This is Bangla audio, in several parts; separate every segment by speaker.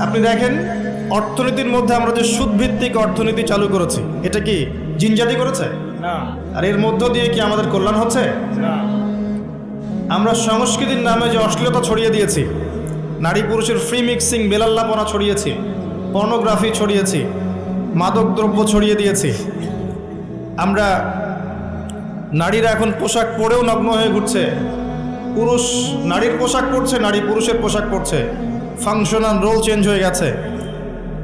Speaker 1: আপনি দেখেন অর্থনীতির মধ্যে আমরা যে সুদভিত্তিক অর্থনীতি চালু করেছি, এটা কি জিনজাতি করেছে?
Speaker 2: না।
Speaker 1: আর এর মধ্য দিয়ে কি আমাদের কল্যাণ হচ্ছে?
Speaker 2: না।
Speaker 1: আমরা সংস্কৃতির নামে যে অশ্লীলতা ছড়িয়ে দিয়েছি, নারী পুরুষের ফ্রি মিক্সিং বেলাল্লাপনা ছড়িয়েছি, পর্নোগ্রাফি ছড়িয়েছি, মাদক দ্রব্য ছড়িয়ে দিয়েছি। আমরা নারীরা এখন পোশাক পরেও নগ্ন হয়ে ঘুরছে, পুরুষ নারীর পোশাক পরছে, নারী পুরুষের পোশাক পরছে, ফাংশনাল রোল চেঞ্জ হয়ে গেছে।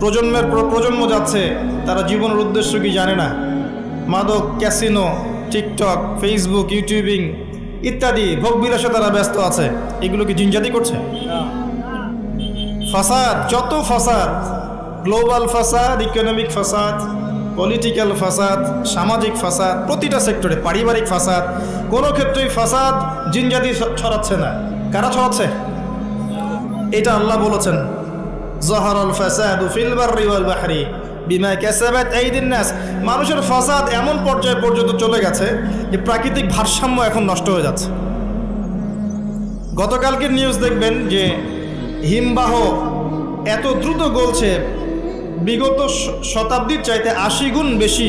Speaker 1: প্রজন্মের পর প্রজন্ম যাচ্ছে, তারা জীবনের উদ্দেশ্য কি জানে না। মাদক, ক্যাসিনো, টিকটক, ফেসবুক, ইউটিউবিং ইত্যাদি ভোগবিলাসে তারা ব্যস্ত আছে। এগুলো কি জিনজাতি করছে?
Speaker 2: না।
Speaker 1: ফাসাদ, যত ফাসাদ, গ্লোবাল ফাসাদ, ইকোনমিক ফাসাদ, পলিটিক্যাল ফাসাদ, সামাজিক ফাসাদ, প্রতিটা সেক্টরে পারিবারিক ফাসাদ, কোনো ক্ষেত্রেই ফাসাদ জিনজাতি ছড়াচ্ছে না। কারা ছড়াচ্ছে? এটা আল্লাহ বলেছেন, যাহারাল ফাসাদু ফিল বাররি ওয়াল বাহরি বিমা কাসাবাত আইদিন নাস। মানুষের ফাসাদ এমন পর্যায়ে পর্যন্ত চলে গেছে যে প্রাকৃতিক ভারসাম্য এখন নষ্ট হয়ে যাচ্ছে। গতকালকের নিউজ দেখবেন যে হিমবাহ এত দ্রুত গলছে, বিগত শতাব্দীর চাইতে ৮০ গুণ বেশি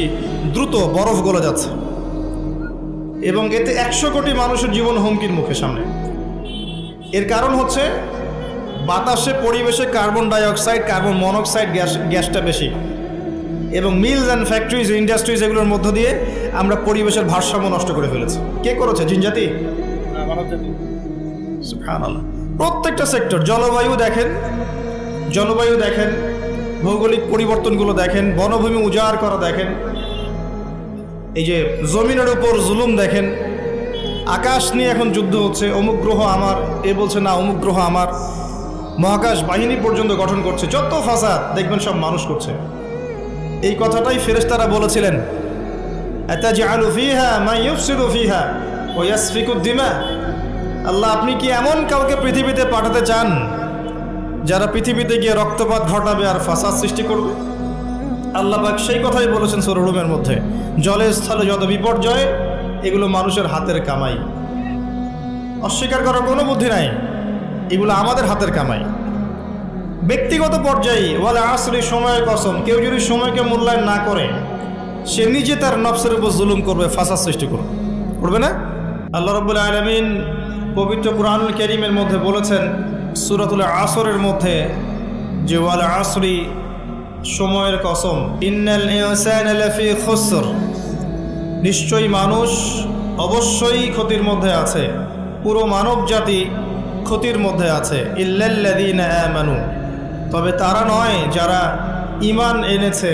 Speaker 1: দ্রুত বরফ গলে যাচ্ছে, এবং এতে ১০০ কোটি মানুষের জীবন হুমকির মুখে সামনে। এর কারণ হচ্ছে বাতাসে, পরিবেশে কার্বন ডাইঅক্সাইড, কার্বন মনোক্সাইড গ্যাসটা বেশি, এবং মিলস অ্যান্ড ফ্যাক্টরিজ, ইন্ডাস্ট্রিজ, এগুলোর মধ্য দিয়ে আমরা পরিবেশের ভারসাম্য নষ্ট করে ফেলেছি। কে করেছে? জিনজাতি।
Speaker 2: না, মানবজাতি।
Speaker 1: সুবহানাল্লাহ। প্রত্যেকটা সেক্টর, জলবায়ু দেখেন, ভৌগোলিক পরিবর্তনগুলো দেখেন, বনভূমি উজাড় করা দেখেন, এই যে জমিনের উপর জুলুম দেখেন, আকাশ নিয়ে এখন যুদ্ধ হচ্ছে, অমুক গ্রহ আমার, এ বলছে না অমুক গ্রহ আমার, মহাকাশ বাহিনী পর্যন্ত গঠন করছে। যত ফাসাদ দেখবেন সব মানুষ করছে। এই কথাটাই ফেরেশতারা বলেছিলেন, আতাজআলু ফীহা মা ইউফসিদু ফীহা ওয়া ইয়াসফিকু দিমা। আল্লাহ, আপনি কি এমন কাউকে পৃথিবীতে পাঠাতে চান যারা পৃথিবীতে গিয়ে রক্তপাত ঘটাবে আর ফাসাদ সৃষ্টি করবে? আল্লাহ পাক সেই কথাই বলেছেন সূরা রুমের মধ্যে, জলে স্থলে যত বিপর্যয়, এগুলো মানুষের হাতের কামাই। অস্বীকার করার কোনো বুদ্ধি নাই, এগুলো আমাদের হাতের কামাই। ব্যক্তিগত পর্যায়ে ওয়ালা আসরি, সময়ের কসম, কেউ যদি সময়কে মূল্যায়ন না করে, সে নিজে তার নফসের উপর জুলুম করবে, ফাসাদ সৃষ্টি করবে না? আল্লাহ রাব্বুল আলামিন পবিত্র কুরআনুল কারীমের মধ্যে বলেছেন সূরাতুল আসরের মধ্যে যে ওয়াল আসরি, সময়ের কসম, ইন্নাল ইনসানা লাফি খুসর, নিশ্চয়ই মানুষ অবশ্যই ক্ষতির মধ্যে আছে, পুরো মানব জাতি ক্ষতির মধ্যে আছে। ইল্লাল্লাযীনা আমানু, তবে তারা নয় যারা ঈমান এনেছে,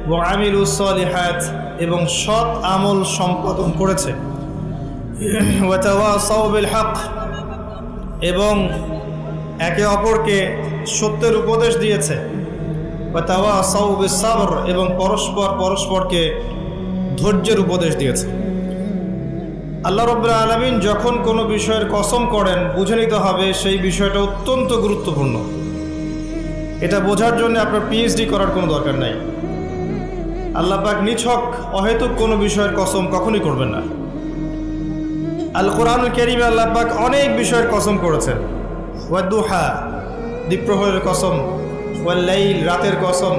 Speaker 1: ওয়া আমিলুস সলিহাত, এবং সৎ আমল সম্পাদন করেছে, ওয়া তাওয়াসাউ বিল হক, এবং একে অপরকে সত্যের উপদেশ দিয়েছে, ওয়া তাওয়াসাউ বিস সাবর, এবং পরস্পরকে ধৈর্যের উপদেশ দিয়েছে। আল্লাহ রাব্বুল আলামিন যখন কোনো বিষয়ের কসম করেন, বুঝে নিতে হবে সেই বিষয়টা অত্যন্ত গুরুত্বপূর্ণ। এটা বোঝার জন্য আপনার পিএইচডি করার কোনো দরকার নাই। আল্লাহ পাক নিছক অহেতুক কোনো বিষয়ের কসম কখনই করবেন না। আল কোরআনুল কারীমে আল্লাহ পাক অনেক বিষয়ের কসম করেছেন। ওয়াদ-দুহা, দ্বীপ্রহরের কসম, ওয়াল লাইল, রাতের কসম,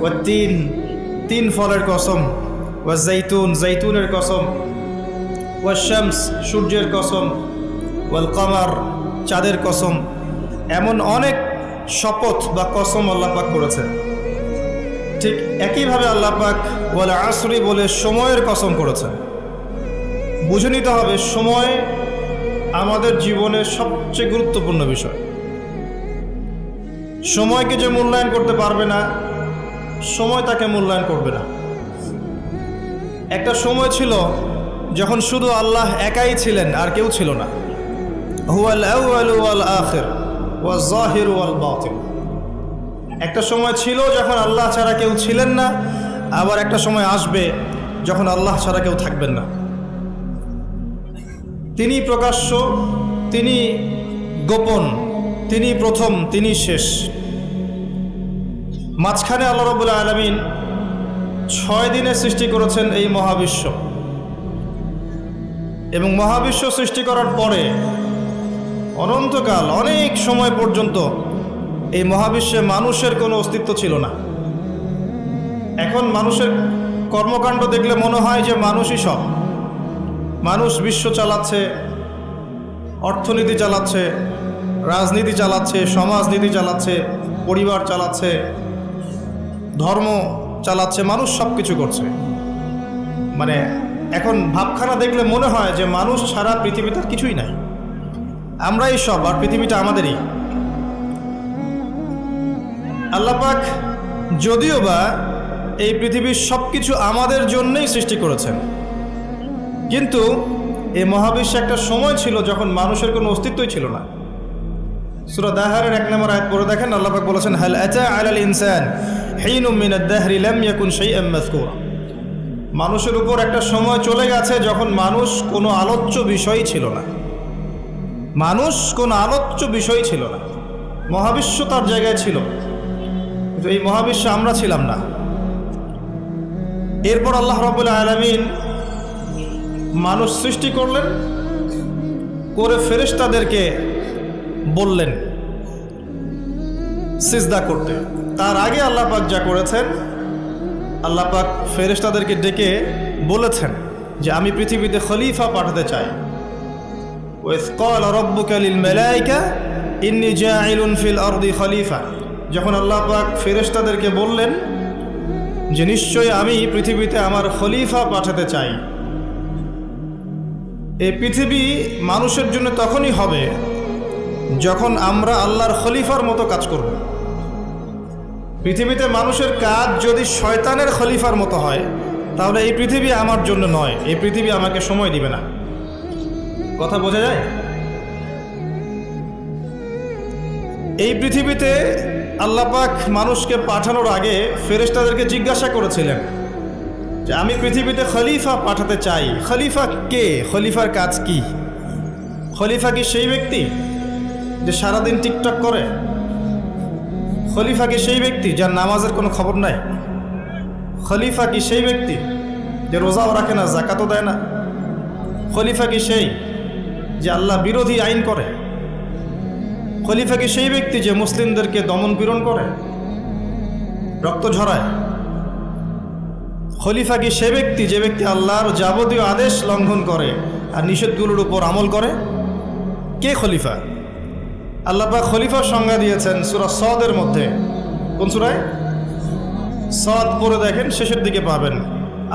Speaker 1: ওয়াত-তিন, তিন ফলের কসম, ওয়াজ-জাইতুন, জাইতুনের কসম, ওয়াশ-শামস, সূর্যের কসম, ওয়াল কমার, চাঁদের কসম। এমন অনেক শপথ বা কসম আল্লাহ পাক করেছেন। ঠিক একইভাবে আল্লাহ পাক ওয়াল আসরি বলে সময়ের কসম করেছেন। বুঝে নিতে হবে সময় আমাদের জীবনের সবচেয়ে গুরুত্বপূর্ণ বিষয়। সময়কে যে মূল্যায়ন করতে পারবে না, সময় তাকে মূল্যায়ন করবে না। একটা সময় ছিল যখন শুধু আল্লাহ একাই ছিলেন, আর কেউ ছিল না। হুয়াল আউয়ালু ওয়াল আখির ওয়াজ যাহিরু ওয়াল বাতিন। একটা সময় ছিল যখন আল্লাহ ছাড়া কেউ ছিলেন না, আবার একটা সময় আসবে যখন আল্লাহ ছাড়া কেউ থাকবেন না। তিনি প্রকাশ্য, তিনি গোপন, তিনি প্রথম, তিনি শেষ। মাঝখানে আল্লাহ রাব্বুল আলামিন 6 দিনে সৃষ্টি করেছেন এই মহাবিশ্ব, এবং মহাবিশ্ব সৃষ্টি করার পরে অনন্তকাল, অনেক সময় পর্যন্ত এই মহাবিশ্বে মানুষের কোনো অস্তিত্ব ছিল না। এখন মানুষের কর্মকাণ্ড দেখলে মনে হয় যে মানুষই সব। মানুষ বিশ্ব চালাচ্ছে, অর্থনীতি চালাচ্ছে, রাজনীতি চালাচ্ছে, সমাজনীতি চালাচ্ছে, পরিবার চালাচ্ছে, ধর্ম চালাচ্ছে, মানুষ সব কিছু করছে। মানে এখন ভাবখানা দেখলে মনে হয় যে মানুষ ছাড়া পৃথিবীতে আর কিছুই নাই, আমরাই সব, আর পৃথিবীটা আমাদেরই। আল্লাহ পাক যদিও বা এই পৃথিবীর সব কিছু আমাদের জন্যই সৃষ্টি করেছেন, কিন্তু এই মহাবিশ্বে একটা সময় ছিল যখন মানুষের কোনো অস্তিত্বই ছিল না। সূরা দাহরের 1 নম্বর আয়াত পড়ে দেখেন, আল্লাহ পাক বলেছেন, হাল আতা আলাল ইনসান হিনুম মিনাদ দাহরি লাম ইয়াকুন শাইআন মাযকুরা। মানুষের উপর একটা সময় চলে গেছে যখন মানুষ কোনো আলোচ্য বিষয়ই ছিল না। মানুষ কোনো আলোচ্য বিষয় ছিল না, মহাবিশ্ব তার জায়গায় ছিল, কিন্তু এই মহাবিশ্বে আমরা ছিলাম না। এরপর আল্লাহ রাব্বুল আলামিন মানুষ সৃষ্টি করলেন, করে ফেরেশতাদেরকে বললেন সিজদা করতে। তার আগে আল্লাহ পাক যা করেছেন, আল্লাহ পাক ফেরেশতাদেরকে ডেকে বলেছেন যে আমি পৃথিবীতে খলিফা পাঠাতে চাই। ওয়াইয ক্বালা রাব্বুকা লিল মালায়েকা ইন্নী জাইলুন ফিল আরদি খলিফা, যখন আল্লাহ পাক ফেরেশতাদেরকে বললেন যে নিশ্চয়ই আমি পৃথিবীতে আমার খলিফা পাঠাতে চাই। এই পৃথিবী মানুষের জন্য তখনই হবে যখন আমরা আল্লাহর খলিফার মতো কাজ করব। পৃথিবীতে মানুষের কাজ যদি শয়তানের খলিফার মতো হয়, তাহলে এই পৃথিবী আমার জন্য নয়, এই পৃথিবী আমাকে সময় দিবে না। কথা বোঝা যায়? এই পৃথিবীতে আল্লাহ পাক মানুষকে পাঠানোর আগে ফেরেশতাদেরকে জিজ্ঞাসা করেছিলেন যে আমি পৃথিবীতে খলিফা পাঠাতে চাই। খলিফা কে? খলিফার কাজ কি? খলিফা কি সেই ব্যক্তি যে সারাদিন টিকটক করে? খলিফা কি সেই ব্যক্তি যার নামাজের কোনো খবর নাই? খলিফা কি সেই ব্যক্তি যে রোজাও রাখে না, জাকাতও দেয় না? খলিফা কি সেই যে আল্লাহ বিরোধী আইন করে? খলিফা কি সেই ব্যক্তি যে মুসলিমদেরকে দমন পীড়ন করে, রক্ত ঝরায়? খলিফা কি সে ব্যক্তি যে ব্যক্তি আল্লাহর যাবতীয় আদেশ লঙ্ঘন করে আর নিষেধগুলোর উপর আমল করে? কে খলিফা? আল্লাহ পাক খলিফার সংজ্ঞা দিয়েছেন সূরা সদের মধ্যে। কোন সূরায়? সদ পড়ে দেখেন, শেষের দিকে পাবেন।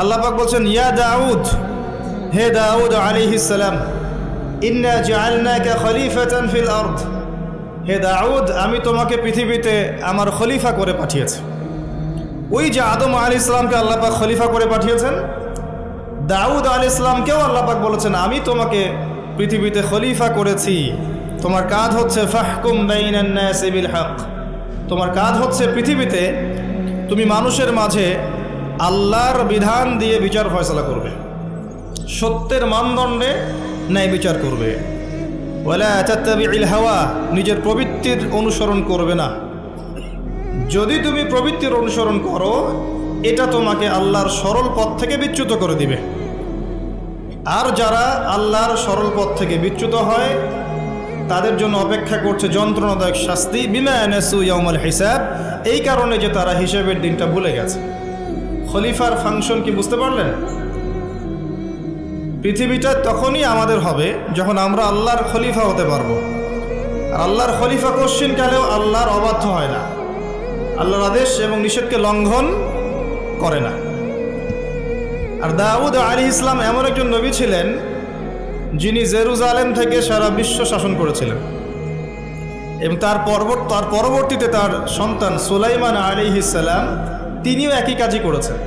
Speaker 1: আল্লাহ পাক বলছেন, ইয়া দাউদ, হে দাউদ আলাইহিস সালাম, ইন্না জাআলনাকা খলিফাতান ফিল আরদ, হে দাউদ আমি তোমাকে পৃথিবীতে আমার খলিফা করে পাঠিয়েছি। ওই যে আদম আলাইহিস সালামকে আল্লাহ পাক খলিফা করে পাঠিয়েছেন, দাউদ আলাইহিস সালামকেও আল্লাহ পাক বলেছেন আমি তোমাকে পৃথিবীতে খলিফা করেছি। তোমার কাজ হচ্ছে ফাহকুম বাইনান নাসি বিল হক, তোমার কাজ হচ্ছে পৃথিবীতে তুমি মানুষের মাঝে আল্লাহর বিধান দিয়ে বিচার ফয়সালা করবে, সত্যের মানদণ্ডে ন্যায় বিচার করবে। ওয়ালা তাত্তাবিউল হাওয়া, নিজের প্রবৃত্তির অনুসরণ করবে না। যদি তুমি প্রবৃত্তির অনুসরণ করো, এটা তোমাকে আল্লাহর সরল পথ থেকে বিচ্যুত করে দিবে। আর যারা আল্লাহর সরল পথ থেকে বিচ্যুত হয় তাদের জন্য অপেক্ষা করছে যন্ত্রণাদায়ক শাস্তি, বিমা নাসু ইয়াউমাল হিসাব, এই কারণে যে তারা হিসাবের দিনটা ভুলে গেছে। খলিফার ফাংশন কি বুঝতে পারলেন? পৃথিবীটা তখনই আমাদের হবে যখন আমরা আল্লাহর খলিফা হতে পারবো। আর আল্লাহর খলিফা কোশ্চিনকালেও আল্লাহর অবাধ্য হয় না, আল্লাহর আদেশ এবং নিষেধকে লঙ্ঘন করে না। আর দাউদ আলাইহিস সালাম এমন একজন নবী ছিলেন যিনি জেরুজালেম থেকে সারা বিশ্ব শাসন করেছিলেন, এবং তার পরবর্তীতে তার সন্তান সুলাইমান আলাইহিস সালাম তিনিও একই কাজই করেছেন।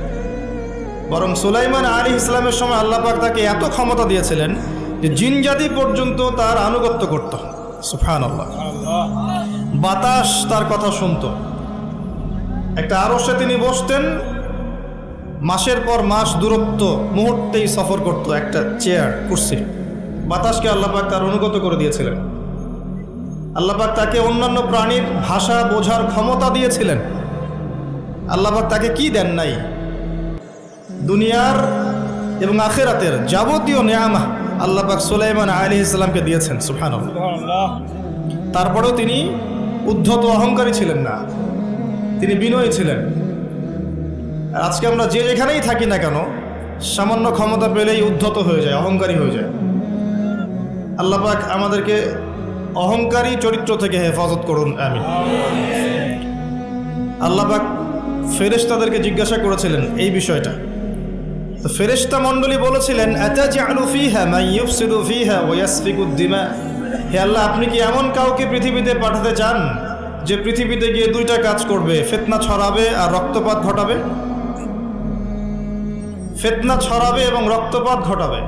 Speaker 1: বরং সুলাইমান আলাইহিস সালামের সময় আল্লাহ পাক তাকে এত ক্ষমতা দিয়েছিলেন যে জিনজাতি পর্যন্ত তার আনুগত্য করত। সুবহানাল্লাহ। বাতাস তার কথা শুনত। একটা আরশে তিনি বসতেন, মাসের পর মাস দূরত্ব মুহূর্তেই সফর করত একটা চেয়ার, কুরসি। বাতাসকে আল্লাহ পাক তার অনুগত করে দিয়েছিলেন। আল্লাহ পাক তাকে অন্যান্য প্রাণীর ভাষা বোঝার ক্ষমতা দিয়েছিলেন। আল্লাহ পাক তাকে কি দেন নাই? দুনিয়ার এবং আখিরাতের যাবতীয় নেয়ামত আল্লাহ পাক সুলাইমান আলাইহিস সালামকে দিয়েছেন। সুবহানাল্লাহ। তারপরেও তিনি উদ্ধত অহংকারী ছিলেন না, তিনি বিনয়ী ছিলেন। আর আজকে আমরা যে যেখানেই থাকি না কেন, সামান্য ক্ষমতা পেলেই উদ্ধত হয়ে যায়, অহংকারী হয়ে যায়। আল্লাহ পাক আমাদেরকে অহংকারী চরিত্র থেকে হেফাজত করুন, আমিন। আল্লাহ পাক ফেরেশতাদেরকে জিজ্ঞাসা করেছিলেন এই বিষয়টা। তো ফেরেশতা মণ্ডলী বলেছিলেন, আতাজআলু ফীহা মান ইউফসিদু ফীহা ওয়া ইয়াসফিকুদ দিমা। হে আল্লাহ, আপনি কি এমন কাউকে পৃথিবীতে পাঠাতে চান যে পৃথিবীতে গিয়ে দুইটা কাজ করবে, ফিতনা ছড়াবে আর রক্তপাত ঘটাবে? ফিতনা ছড়াবে এবং রক্তপাত ঘটাবে।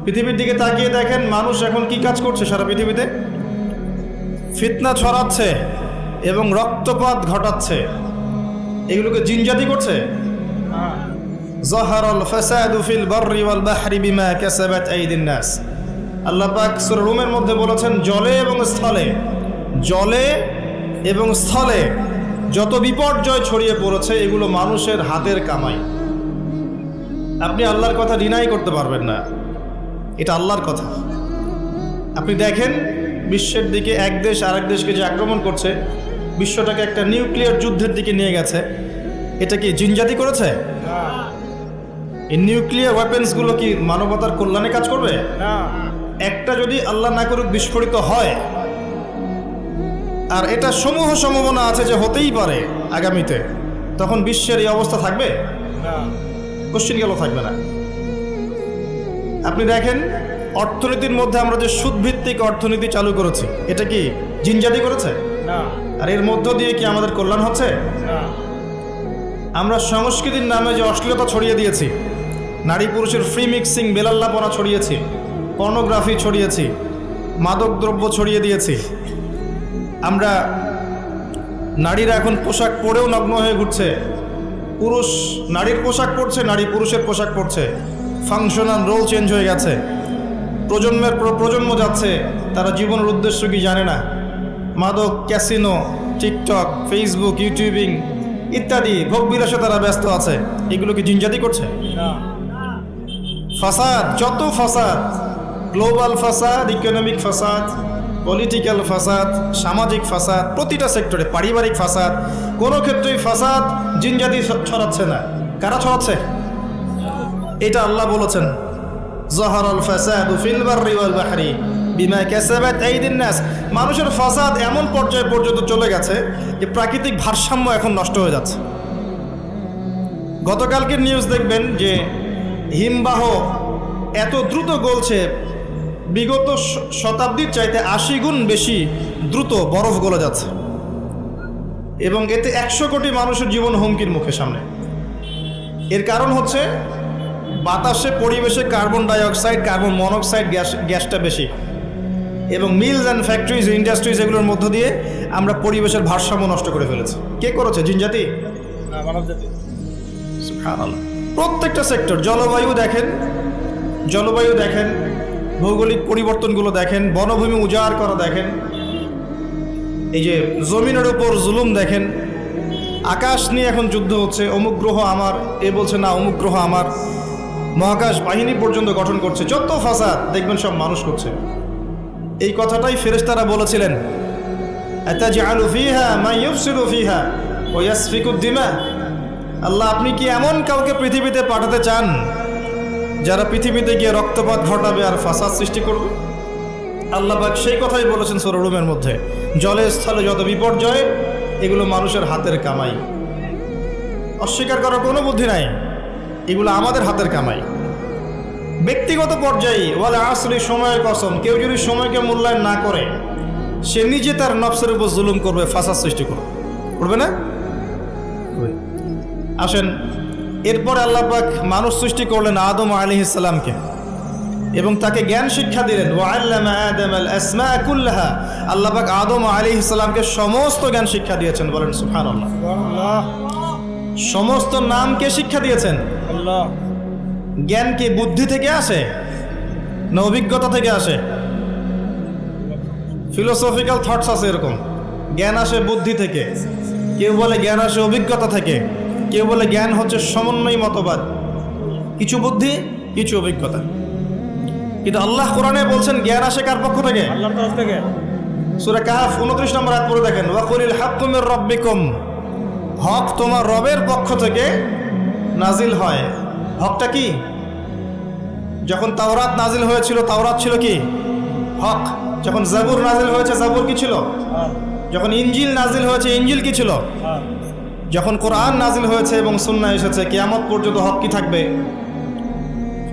Speaker 1: পৃথিবীর দিকে তাকিয়ে দেখেন, মানুষ এখন কি কাজ করছে সারা পৃথিবীতে? ফিতনা ছড়াচ্ছে এবং রক্তপাত ঘটাচ্ছে। এগুলোকে জিনজাতি করছে। যাহারাল ফাসাদু ফিল বাররি ওয়াল বাহরি বিমা কাসাবাত আইদিন নাস। আল্লাহ পাক সূরা রুমের মধ্যে বলেছেন, জলে এবং স্থলে যত বিপর্যয় ছড়িয়ে পড়েছে এগুলো মানুষের হাতের কামাই। আপনি আল্লাহর কথা ডিনাই করতে পারবেন না, এটা আল্লাহর কথা। আপনি দেখেন বিশ্বের দিকে এক দেশ আরেক দেশকে যে আক্রমণ করছে, বিশ্বটাকে একটা নিউক্লিয়ার যুদ্ধের দিকে নিয়ে গেছে, এটা কি জিনজাতি করেছে? এই নিউক্লিয়ার ওয়েপেন্সগুলো কি মানবতার কল্যাণে কাজ করবে? একটা যদি আল্লাহ না করুক বিস্ফোরিত হয়, আর এটা সমূহ সম্ভাবনা আছে যে হতেই পারে আগামীতে, তখন বিশ্বের এই অবস্থা থাকবে? কোশ্চিন গেল থাকবে না। আপনি দেখেন অর্থনীতির মধ্যে আমরা যে সুদভিত্তিক অর্থনীতি চালু করেছি, এটা কি জিনজাতি করেছে? আর এর মধ্য দিয়ে কি আমাদের কল্যাণ হচ্ছে? আমরা সংস্কৃতির নামে যে অশ্লীলতা ছড়িয়ে দিয়েছি, নারী পুরুষের ফ্রি মিক্সিং বেলাল্লাপনা ছড়িয়েছি, পর্নোগ্রাফি ছড়িয়েছি, মাদক দ্রব্য ছড়িয়ে দিয়েছি। আমরা নারীরা এখন পোশাক পরেও নগ্ন হয়ে ঘুরছে, পুরুষ নারীর পোশাক পরছে, নারী পুরুষের পোশাক পরছে, ফাংশনাল রোল চেঞ্জ হয়ে গেছে। প্রজন্মের পর প্রজন্ম যাচ্ছে, তারা জীবনের উদ্দেশ্য কি জানে না। মাদক, ক্যাসিনো, টিকটক, ফেসবুক, ইউটিউবিং ইত্যাদি ভোগবিলাসে তারা ব্যস্ত আছে। এগুলো কি জিনজাতি করছে? ফাসাদ, যত ফাসাদ, গ্লোবাল ফাসাদ, ইকোনমিক ফাসাদ, পলিটিক্যাল ফাসাদ, সামাজিক ফাসাদ, প্রতিটা সেক্টরে পারিবারিক ফাসাদ, কোনো ক্ষেত্রেই ফাসাদ জিনজাতি ছড়াচ্ছে না। কারা ছড়াচ্ছে? এটা আল্লাহ বলেছেন, যাহারাল ফাসাদু ফিল বাররি ওয়াল বাহরি বিমা কাসাবাত আইদিন নাস। মানুষের ফাসাদ এমন পর্যায়ে পর্যন্ত চলে গেছে যে প্রাকৃতিক ভারসাম্য এখন নষ্ট হয়ে যাচ্ছে। গতকালকের নিউজ দেখবেন যে হিমবাহ এত দ্রুত গলছে, বিগত শতাব্দীর চাইতে 80 গুণ বেশি দ্রুত বরফ গলে যাচ্ছে, এবং এতে 100 কোটি মানুষের জীবন হুমকির মুখে সামনে। এর কারণ হচ্ছে বাতাসে, পরিবেশে কার্বন ডাইঅক্সাইড, কার্বন মনোক্সাইড গ্যাসটা বেশি, এবং মিলস অ্যান্ড ফ্যাক্টরিজ, ইন্ডাস্ট্রিজ, এগুলোর মধ্য দিয়ে আমরা পরিবেশের ভারসাম্য নষ্ট করে ফেলেছি। কে করেছে? জিনজাতি? সুবহানাল্লাহ। প্রত্যেকটা সেক্টর, জলবায়ু দেখেন, ভৌগোলিক পরিবর্তনগুলো দেখেন, বনভূমি উজাড় করা দেখেন, এই যে জমিনের উপর জুলুম দেখেন, আকাশ নিয়ে এখন যুদ্ধ হচ্ছে, অমুক গ্রহ আমার, এ বলছে না অমুক গ্রহ আমার, মহাকাশ বাহিনী পর্যন্ত গঠন করছে। যত ফাসাদ দেখবেন সব মানুষ করছে। এই কথাটাই ফেরেশতারা বলেছিলেন, আতাজআলু ফীহা মান ইউফসিদু ফীহা ওয়া ইয়াসফিকুদ দিমা। আল্লাহ, আপনি কি এমন কাউকে পৃথিবীতে পাঠাতে চান যারা পৃথিবীতে গিয়ে রক্তপাত ঘটাবে আর ফাসাদ সৃষ্টি করবে? আল্লাহ পাক সেই কথাই বলেছেন সূরা রুমের মধ্যে, জলে স্থলে যত বিপর্যয় এগুলো মানুষের হাতের কামাই। অস্বীকার করার কোনো বুদ্ধি নাই, এগুলো আমাদের হাতের কামাই। ব্যক্তিগত পর্যায়ে ওয়াল আসরি, সময়ের কসম, কেউ যদি সময়কে মূল্যায়ন না করে সে নিজে তার নফসের উপর জুলুম করবে, ফাসাদ সৃষ্টি করবে না? আসেন, এরপরে আল্লাহ পাক মানুষ সৃষ্টি করলেন আদম আলাইহিস সালামকে, এবং তাকে জ্ঞান শিক্ষা দিলেন। ওয়াল্লামা আদামাল আসমা কুল্লাহা। আল্লাহ পাক আদম আলাইহিস সালামকে সমস্ত জ্ঞান শিক্ষা দিয়েছেন, বলেন সুবহানাল্লাহ। সমস্ত নামকে শিক্ষা দিয়েছেন। জ্ঞান কি বুদ্ধি থেকে আসে না অভিজ্ঞতা থেকে আসে? ফিলোসফিক্যাল থটস আছে এরকম, জ্ঞান আসে বুদ্ধি থেকে, কেউ বলে জ্ঞান আসে অভিজ্ঞতা থেকে, কেউ বলে জ্ঞান হচ্ছে সমন্বয় মতবাদ, কিছু বুদ্ধি কিছু অভিজ্ঞতা। কিন্তু আল্লাহ কোরআনে বলছেন জ্ঞান আসে কার পক্ষ থেকে? আল্লাহর তরফ থেকে। সূরা কাহফ 29 নম্বর আয়াত পড়ে দেখেন, ওয়াকুলিল হাক্কু মির রাব্বিকুম, হক তোমার রবের পক্ষ থেকে নাজিল হয়। হকটা কি? যখন তাওরাত নাজিল হয়েছিল, তাওরাত ছিল কি? হক। যখন জাবুর নাজিল হয়েছে, জাবুর কি ছিল? যখন ইনজিল নাজিল হয়েছে, ইনজিল কি ছিল? যখন কোরআন নাজিল হয়েছে এবং সুন্নাহ এসেছে, কিয়ামত পর্যন্ত হক কি থাকবে?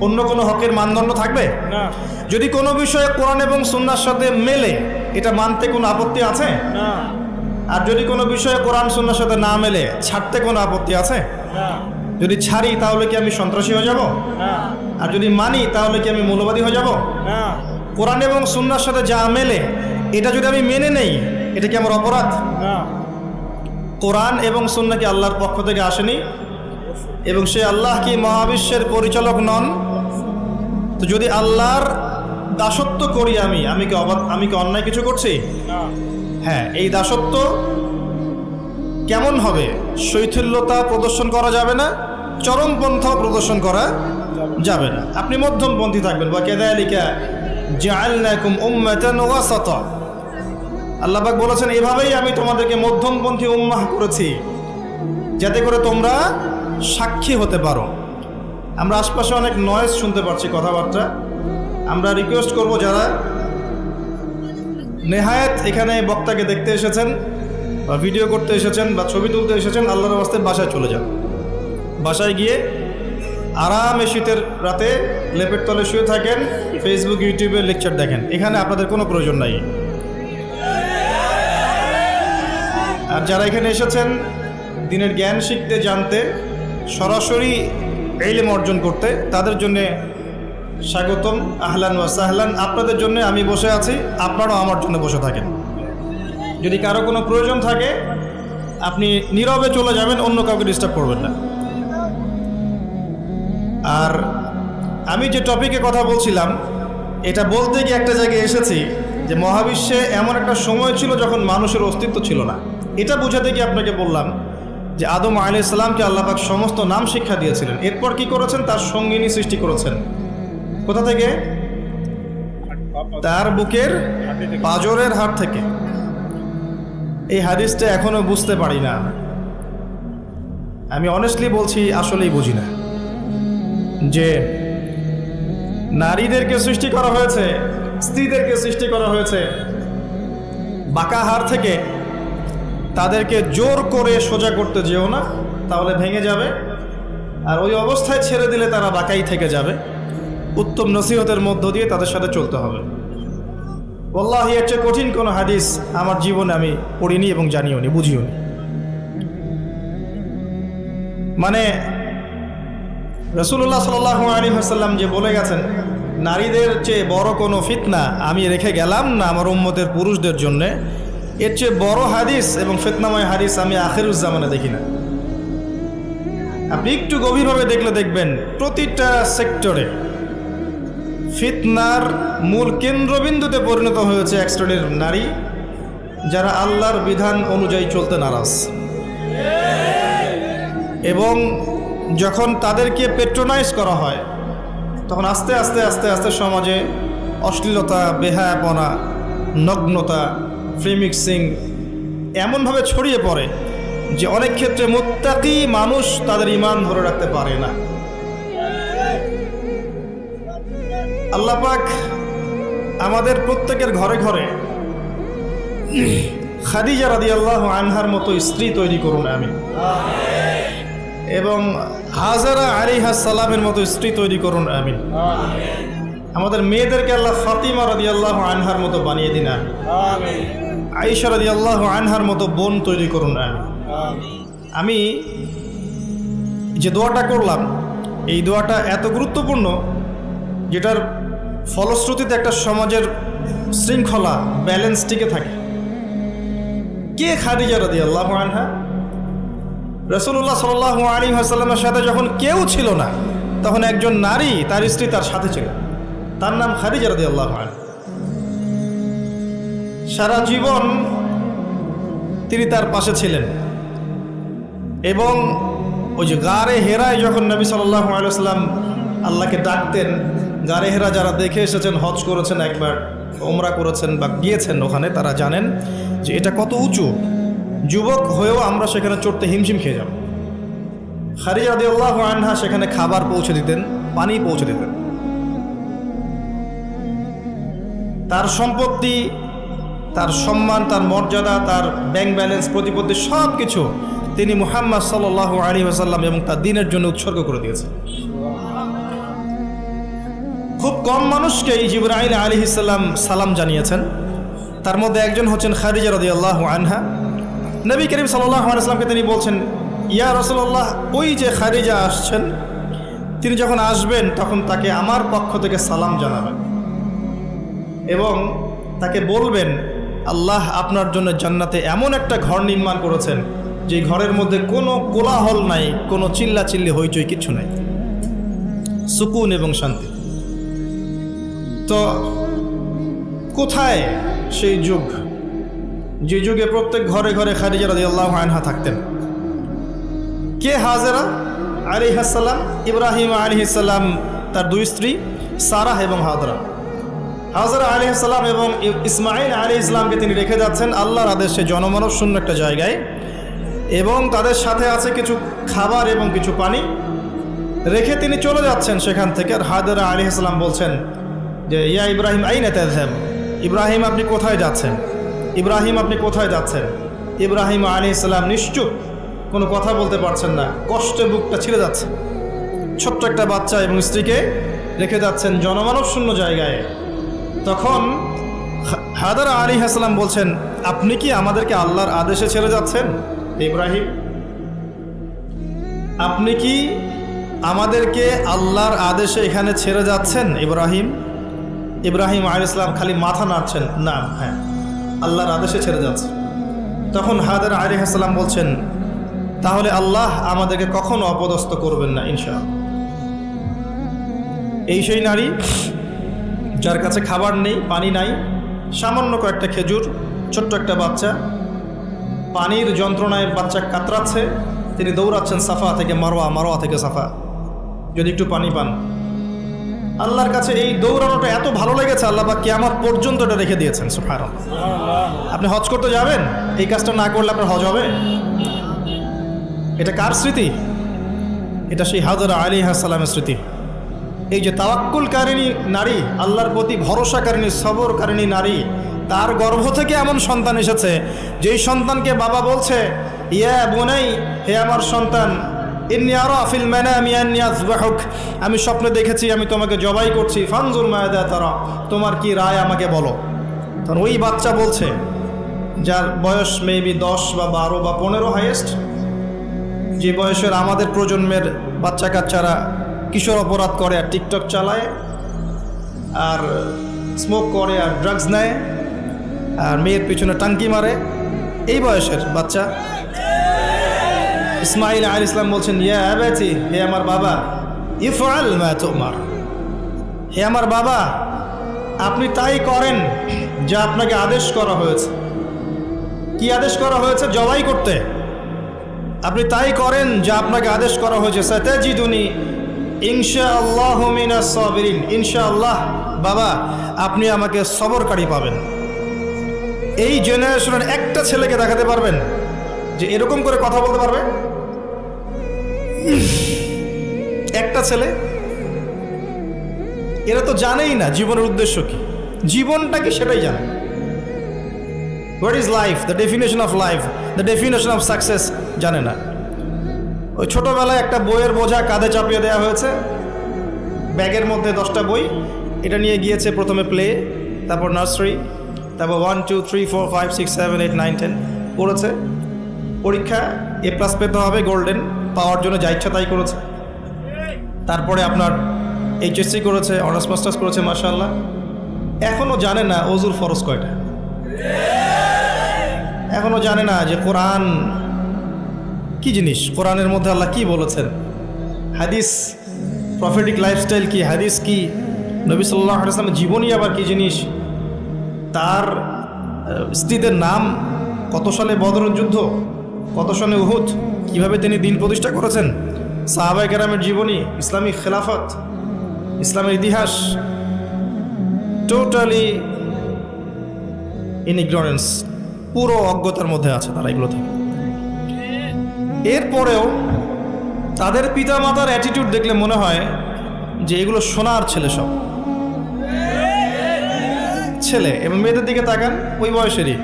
Speaker 1: অন্য কোনো হকের মানদণ্ড থাকবে
Speaker 2: না।
Speaker 1: যদি কোনো বিষয়ে কোরআন এবং সুন্নাহর সাথে মেলে, এটা মানতে কোনো আপত্তি আছে?
Speaker 2: না।
Speaker 1: আর যদি কোনো বিষয়ে কোরআন সুন্নাহর সাথে না মেলে, ছাড়তে কোনো আপত্তি আছে?
Speaker 2: না।
Speaker 1: যদি ছাড়ি তাহলে কি আমি সন্ত্রাসী হয়ে যাব?
Speaker 2: না।
Speaker 1: আর যদি মানি তাহলে কি আমি মৌলবাদী হয়ে যাব?
Speaker 2: না।
Speaker 1: কোরআন এবং সুন্নাহর সাথে যা মেলে, এটা যদি আমি মেনে নেই, এটা কি আমার অপরাধ?
Speaker 2: না।
Speaker 1: কোরআন এবং সুন্নাহ কি আল্লাহর পক্ষ থেকে আসেনি? এবং সে আল্লাহ কি মহাবিশ্বের পরিচালক নন? তো যদি আল্লাহর দাসত্ব করি আমি কি অন্যায় কিছু করছি?
Speaker 2: না।
Speaker 1: হ্যাঁ, এই দাসত্ব কেমন হবে? শৈথিল্যতা প্রদর্শন করা যাবে না, চরমপন্থাও প্রদর্শন করা যাবে না। আপনি মধ্যমপন্থী থাকবেন। ওয়া কাযালিকা জাআলনাকুম উম্মাতান ওয়াসাতা, আল্লাহ পাক বলেছেন এভাবেই আমি তোমাদেরকে মধ্যমপন্থী উম্মাহ করেছি, যাতে করে তোমরা সাক্ষী হতে পারো। আমরা আশপাশে অনেক নয়েজ শুনতে পাচ্ছি, কথাবার্তা। আমরা রিকোয়েস্ট করব, যারা নেহায়েত এখানে বক্তাকে দেখতে এসেছেন বা ভিডিও করতে এসেছেন বা ছবি তুলতে এসেছেন, আল্লাহর রাস্তায় বাসায় চলে যান। বাসায় গিয়ে আরামে শীতের রাতে লেপের তলে শুয়ে থাকেন, ফেসবুক ইউটিউবে লেকচার দেখেন। এখানে আপনাদের কোনো প্রয়োজন নাই। আর যারা এখানে এসেছেন দিনের জ্ঞান শিখতে, জানতে, সরাসরি ইলম অর্জন করতে, তাদের জন্যে স্বাগতম, আহলান ওয়া সাহলান। আপনাদের জন্য আমি বসে আছি, আপনারাও আমার জন্য বসে থাকেন। যদি কারো কোনো প্রয়োজন থাকে আপনি নীরবে চলে যাবেন, অন্য কাউকে ডিস্টার্ব করবেন না। আর আমি যে টপিকে কথা বলছিলাম, এটা বলতে গিয়ে একটা জায়গায় এসেছি যে মহাবিশ্বে এমন একটা সময় ছিল যখন মানুষের অস্তিত্ব ছিল না। এটা বোঝাতে গিয়ে আপনাকে বললাম যে আদম আলাইহিস সালামকে আল্লাহ পাক সমস্ত নাম শিক্ষা দিয়েছিলেন। এরপর কি করেছেন? তার সঙ্গিনী সৃষ্টি করেছেন। কোথা থেকে? তার বুকের পাঁজরের হাড় থেকে। এই হাদিসটা এখনো বুঝতে পারি না। আমি অনেস্টলি বলছি, আসলেই বুঝি না যে নারীদেরকে সৃষ্টি করা হয়েছে, স্ত্রীদেরকে সৃষ্টি করা হয়েছে বাঁকা হাড় থেকে। তাদেরকে জোর করে সোজা করতে যেও না, তাহলে ভেঙে যাবে। আর ওই অবস্থায় ছেড়ে দিলে তারা বাঁকাই থেকে যাবে। উত্তম নসিহতের মধ্য দিয়ে তাদের সাথে চলতে হবে। ওয়াল্লাহি এর চেয়ে কঠিন কোনো হাদিস আমার জীবনে আমি পড়িনি এবং জানিও নি, বুঝিও নি। মানে রাসূলুল্লাহ সাল্লাল্লাহু আলাইহি ওয়াসাল্লাম যে বলে গেছেন, নারীদের চেয়ে বড় কোনো ফিতনা আমি রেখে গেলাম না আমার উম্মতের পুরুষদের জন্যে, এর চেয়ে বড় হাদিস এবং ফিতনাময় হাদিস আমি আখিরুজ্জামানে দেখি না। আপনি একটু গভীরভাবে দেখলে দেখবেন, প্রতিটা সেক্টরে ফিতনার মূল কেন্দ্রবিন্দুতে পরিণত হয়েছে এক শ্রেণীর নারী, যারা আল্লাহর বিধান অনুযায়ী চলতে নারাজ। এবং যখন তাদেরকে পেট্রোনাইজ করা হয়, তখন আস্তে আস্তে আস্তে আস্তে সমাজে অশ্লীলতা, বেহায়াপনা, নগ্নতা, ফ্রি মিক্সিং এমনভাবে ছড়িয়ে পড়ে যে অনেক ক্ষেত্রে মুত্তাকি মানুষ তাদের ঈমান ধরে রাখতে পারে না। আল্লাহ পাক আমাদের প্রত্যেকের ঘরে ঘরে খাদিজা রাদিয়াল্লাহু আনহার মতো স্ত্রী তৈরি করুন আমিন। এবং হাজারা আলাইহিস সালামের মতো স্ত্রী তৈরি করুন আমিন। আমাদের মেয়েদেরকে আল্লাহ ফাতিমা রাদিয়াল্লাহু আনহার মতো বানিয়ে দিন আমিন। আয়েশা রাদিয়াল্লাহু আনহার মতো বোন তৈরি করুন আমিন। আমি যে দোয়াটা করলাম, এই দোয়াটা এত গুরুত্বপূর্ণ, যেটার ফলশ্রুতিতে একটা সমাজের শৃঙ্খলা, ব্যালেন্স টিকে থাকে। কে খাদিজা রাদিয়াল্লাহু আনহা? রাসূলুল্লাহ সাল্লাল্লাহু আলাইহি ওয়াসাল্লামের সাথে যখন কেউ ছিল না, তখন একজন নারী, তার স্ত্রী তার সাথে ছিল, তার নাম খাদিজা রাদিয়াল্লাহু আনহা। সারা জীবন তিনি তার পাশে ছিলেন। এবং ওই যে গারে হেরায় যখন নবী সাল্লাল্লাহু আলাইহি ওয়াসাল্লাম আল্লাহকে ডাকতেন, গারে হেরা যারা দেখে এসেছেন, হজ করেছেন একবার, ওমরা করেছেন বা গিয়েছেন ওখানে, তারা জানেন যে এটা কত উঁচু। যুবক হয়েও আমরা সেখানে চড়তে হিমশিম খেয়ে যাব। খাদিজা রাদিয়াল্লাহু আনহা সেখানে খাবার পৌঁছে দিতেন, পানি পৌঁছে দিতেন। তার সম্পত্তি, তার সম্মান, তার মর্যাদা, তার ব্যাংক ব্যালেন্স, প্রতিপত্তি সব কিছু তিনি মুহাম্মদ সাল্লাল্লাহু আলাইহি ওয়াসাল্লাম এবং তার দ্বীনের জন্য উৎসর্গ করে দিয়েছেন। খুব কম মানুষকে জিবরাইল আলাইহিস সালাম সালাম জানিয়েছেন, তার মধ্যে একজন হচ্ছেন খাদিজা রাদিয়াল্লাহু আনহা। নবী করিম সাল্লাল্লাহু আলাইহি ওয়াসাল্লামকে তিনি বলছেন, ইয়া রাসূলুল্লাহ, ওই যে খাদিজা আসছেন, তিনি যখন আসবেন তখন তাকে আমার পক্ষ থেকে সালাম জানাবেন এবং তাকে বলবেন, আল্লাহ আপনার জন্য জান্নাতে এমন একটা ঘর নির্মাণ করেছেন যে ঘরের মধ্যে কোনো কোলাহল নাই, কোনো চিল্লাচিল্লি হইচই কিছু নাই, সুকুন এবং শান্তি। তো কোথায় সেই যুগ, যে যুগে প্রত্যেক ঘরে ঘরে খাদিজা রাদিয়াল্লাহু আনহা থাকতেন? কে হাজেরা আলাইহিস সালাম? ইব্রাহিম আলাইহিস সালাম তার দুই স্ত্রী সারাহ এবং হাজরা। হাজরা আলাইহিস সালাম এবং ইসমাঈল আলাইহিস সালামকে তিনি রেখে যাচ্ছেন আল্লাহর আদেশে জনমানব শূন্য একটা জায়গায়, এবং তাদের সাথে আছে কিছু খাবার এবং কিছু পানি। রেখে তিনি চলে যাচ্ছেন সেখান থেকে। আর হাজরা আলাইহিস সালাম বলছেন যে, ইয়া ইব্রাহিম আইনা তাযহাব, ইব্রাহিম আপনি কোথায় যাচ্ছেন? ইব্রাহিম আপনি কোথায় যাচ্ছেন? ইব্রাহিম আলাইহিস সালাম নিশ্চুপ, কোনো কথা বলতে পারছেন না, কষ্টে বুকটা ছিঁড়ে যাচ্ছে। ছোট্ট একটা বাচ্চা এবং স্ত্রীকে রেখে যাচ্ছেন জনমানব শূন্য জায়গায়। তখন হাজরা আলাইহিস সালাম বলছেন, আপনি কি আমাদেরকে আল্লাহর আদেশে ছেড়ে যাচ্ছেন ইব্রাহিম? আপনি কি আমাদেরকে আল্লাহর আদেশে এখানে ছেড়ে যাচ্ছেন ইব্রাহিম? ইব্রাহিম আলাইহিস সালাম খালি মাথা নাড়ছেন, না, হ্যাঁ, আল্লাহর আদেশে ছেড়ে যাচ্ছে। তখন হাজরা আলাইহিস সালাম বলছেন, তাহলে আল্লাহ আমাদেরকে কখনো অপদস্থ করবেন না ইনশাআল্লাহ। এই সেই নারী যার কাছে খাবার নেই, পানি নাই, সামান্য কয়েকটা খেজুর, ছোট্ট একটা বাচ্চা, পানির যন্ত্রণায় বাচ্চা কাতরাচ্ছে, তিনি দৌড়াচ্ছেন সাফা থেকে মারওয়া, মারওয়া থেকে সাফা, যদি একটু পানি পান। আল্লাহর কাছে এই দৌড়ানোটা এত ভালো লেগেছে, আল্লাহ পাক কিয়ামত পর্যন্ত এটা রেখে দিয়েছেন। সুবহানাল্লাহ। আপনি হজ করতে যাবেন, এই কাজটা না করলে আপনার হজ হবে? এটা কার স্মৃতি? এটা সেই হাজরা আলাইহিস সালামের স্মৃতি। এই যে তাওয়াক্কুলকারিণী নারী, আল্লাহর প্রতি ভরসাকারিণী, সবরকারিণী নারী, তার গর্ভ থেকে এমন সন্তান এসেছে যেই সন্তানকে বাবা বলছে, ইয়া বুনাই, হে আমার সন্তান, ইন্নী আরা ফিল মানামি আন্নী আযবাহুক, আমি স্বপ্নে দেখেছি আমি তোমাকে জবাই করছি, ফানজুর মাযা তারা, তোমার কি রায় আমাকে বলো। তখন ওই বাচ্চা বলছে, যার বয়স মেবি 10 বা 12 বা 15 হাইয়েস্ট, যে বয়সের আমাদের প্রজন্মের বাচ্চা কাচ্চারা কিশোর অপরাধ করে আর টিকটক চালায় আর স্মোক করে আর ড্রাগস নেয় আর মেয়ের পিছনে টাঙ্কি মারে, এই বয়সের বাচ্চা। ইসমাঈল আলাইহিস সালাম বলছেন, ইয়া আবাতি, হে আমার বাবা, ইফআল মা তুমার, হে আমার বাবা, আপনি তাই করেন যা আপনাকে আদেশ করা হয়েছে। কি আদেশ করা হয়েছে? জবাই করতে। আপনি তাই করেন যা আপনাকে আদেশ করা হয়েছে। সাতাজিদুনি ইনশাআল্লাহু মিনাস সাবিরিন, ইনশাআল্লাহ বাবা আপনি আমাকে সবরকারী পাবেন। এই জেনারেশনের একটা ছেলেকে দেখাতে পারবেন যে এরকম করে কথা বলতে পারবে? একটা ছেলে? এরা তো জানেই না জীবনের উদ্দেশ্য কি, জীবনটা কি সেটাই জানে। What is life, the definition of life, the definition of success জানে না। ওই ছোটোবেলায় একটা বইয়ের বোঝা কাঁধে চাপিয়ে দেওয়া হয়েছে, ব্যাগের মধ্যে 10টা বই, এটা নিয়ে গিয়েছে প্রথমে প্লে, তারপর নার্সারি, তারপর 1 2 3 4 5 6 7 8 9 10 পড়েছে। পরীক্ষা A+ পেতে হবে, গোল্ডেন পাওয়ার জন্য যা ইচ্ছা তাই করেছে। তারপরে আপনার HSC করেছে, অনার্স মাস্টার্স করেছে, মাশাআল্লাহ। এখনও জানে না ওযুর ফরজ কয়টা, এখনও জানে না যে কোরআন কি জিনিস, কোরআনের মধ্যে আল্লাহ কি বলেছেন, হাদিস, প্রফেটিক লাইফস্টাইল কি, হাদিস কি, নবী সাল্লাল্লাহু আলাইহি ওয়াসাল্লামের জীবনী আবার কি জিনিস, তার স্ত্রীদের নাম, কত সালে বদরের যুদ্ধ, কত সালে উহুদ, কিভাবে তিনি দিন প্রতিষ্ঠা করেছেন, সাহাবায়ে কেরামের জীবনী, ইসলামিক খেলাফত, ইসলামের ইতিহাস, টোটালি ইন ইগনোরেন্স, পুরো অজ্ঞতার মধ্যে আছে তারা এগুলো থেকে। এরপরেও তাদের পিতা মাতার অ্যাটিটিউড দেখলে মনে হয় যে এগুলো সোনার ছেলে, সব ছেলে। এবং মেয়েদের দিকে তাকান, ওই বয়সেরই,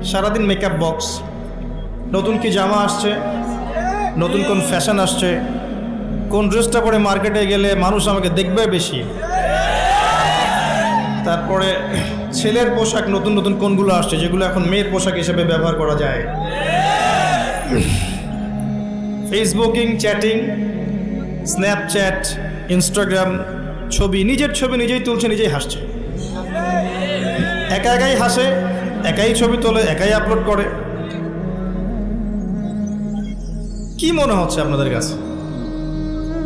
Speaker 1: সারাদিন মেকআপ বক্স, নতুন কি জামা আসছে, নতুন কোন ফ্যাশন আসছে, কোন ড্রেসটা পরে মার্কেটে গেলে মানুষ আমাকে দেখবে বেশি, তারপরে ছেলের পোশাক নতুন নতুন কোনগুলো আসছে যেগুলো এখন মেয়ের পোশাক হিসেবে ব্যবহার করা যায়, ফেসবুকিং, চ্যাটিং, স্ন্যাপচ্যাট, ইনস্টাগ্রাম, ছবি, নিজের ছবি নিজেই তুলছে, নিজেই হাসছে, একা একাই হাসে, একাই ছবি তোলে, একাই আপলোড করে। কি মনে হচ্ছে আপনাদের কাছে?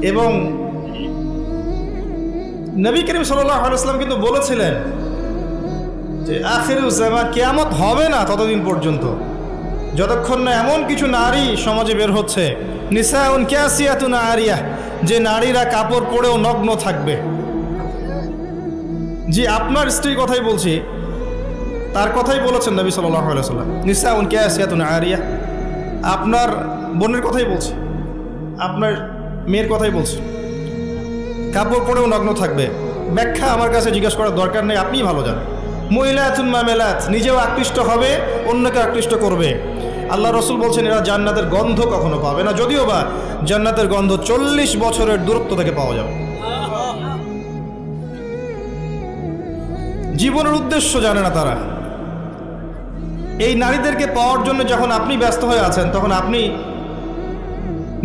Speaker 1: এবং নবী করিম সাল্লাল্লাহু আলাইহি ওয়াসাল্লাম কিন্তু বলেছিলেন যে আখিরুজ জামান, কিয়ামত হবে না ততদিন পর্যন্ত যতক্ষণ না এমন কিছু নারী সমাজে বের হচ্ছে, নিসাউন কাসিয়াতুন আরিয়াহ, যে নারীরা কাপড় পরেও নগ্ন থাকবে। জি, আপনার স্ত্রীর কথাই বলছি, তার কথাই বলেছেন নবী সাল্লাল্লাহু আলাইহি ওয়াসাল্লাম, নিসাউন কাসিয়াতুন আরিয়াহ। আপনার বোনের কথাই বলছি, আপনার মেয়ের কথাই বলছি, কাপড় পরেও নগ্ন থাকবে। ব্যাখ্যা আমার কাছে জিজ্ঞাসা করার দরকার নেই, আপনিই ভালো জানেন। মহিলাতুন মামেলাত, নিজেও আকৃষ্ট হবে, অন্যকে আকৃষ্ট করবে। আল্লাহ রসুল বলছেন এরা জান্নাতের গন্ধ কখনো পাবে না, যদিও বা জান্নাতের গন্ধ 40 বছরের দূরত্ব থেকে পাওয়া যাবে। জীবনের উদ্দেশ্য জানে না তারা। এই নারীদেরকে পাওয়ার জন্য যখন আপনি ব্যস্ত হয়ে আছেন, তখন আপনি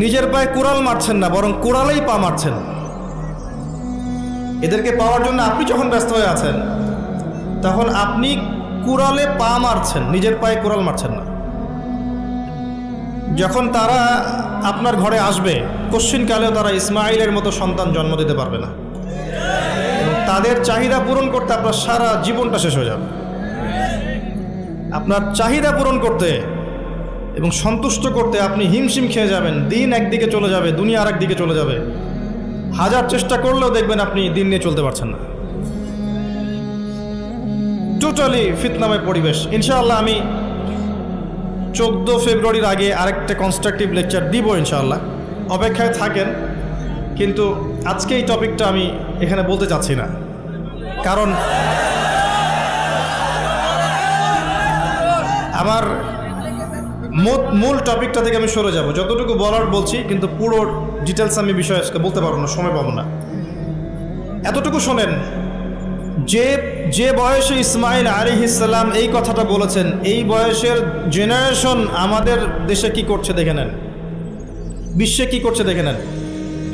Speaker 1: নিজের পায়ে কুড়াল মারছেন না, বরং কুড়ালেই পা মারছেন। এদেরকে পাওয়ার জন্য আপনি যখন ব্যস্ত হয়ে আছেন, তখন আপনি কুড়ালে পা মারছেন, নিজের পায়ে কুড়াল মারছেন না। যখন তারা আপনার ঘরে আসবে, কশ্চিনকালেও তারা ইসমাইলের মতো সন্তান জন্ম দিতে পারবে না। তাদের চাহিদা পূরণ করতে আপনার সারা জীবনটা শেষ হয়ে যাবে। আপনার চাহিদা পূরণ করতে এবং সন্তুষ্ট করতে আপনি হিমশিম খেয়ে যাবেন। দিন একদিকে চলে যাবে, দুনিয়া আর একদিকে চলে যাবে। হাজার চেষ্টা করলেও দেখবেন আপনি দিন নিয়ে চলতে পারছেন না। টোটালি ফিতনাময় পরিবেশ। ইনশাআল্লাহ আমি 14 ফেব্রুয়ারির আগে আরেকটা কনস্ট্রাকটিভ লেকচার দিব ইনশাআল্লাহ, অপেক্ষায় থাকেন। কিন্তু আজকে এই টপিকটা আমি এখানে বলতে চাচ্ছি না, কারণ আমার মূল টপিকটা থেকে আমি সরে যাব। যতটুকু বলার বলছি, কিন্তু পুরো ডিটেলস আমি বিষয় আজকে বলতে পারবো না, সময় পাবো না। এতটুকু শোনেন, যে বয়সে ইসমাইল আলাইহিস সালাম এই কথাটা বলেছেন, এই বয়সের জেনারেশন আমাদের দেশে কি করছে দেখে নেন, বিশ্বে কি করছে দেখে নেন।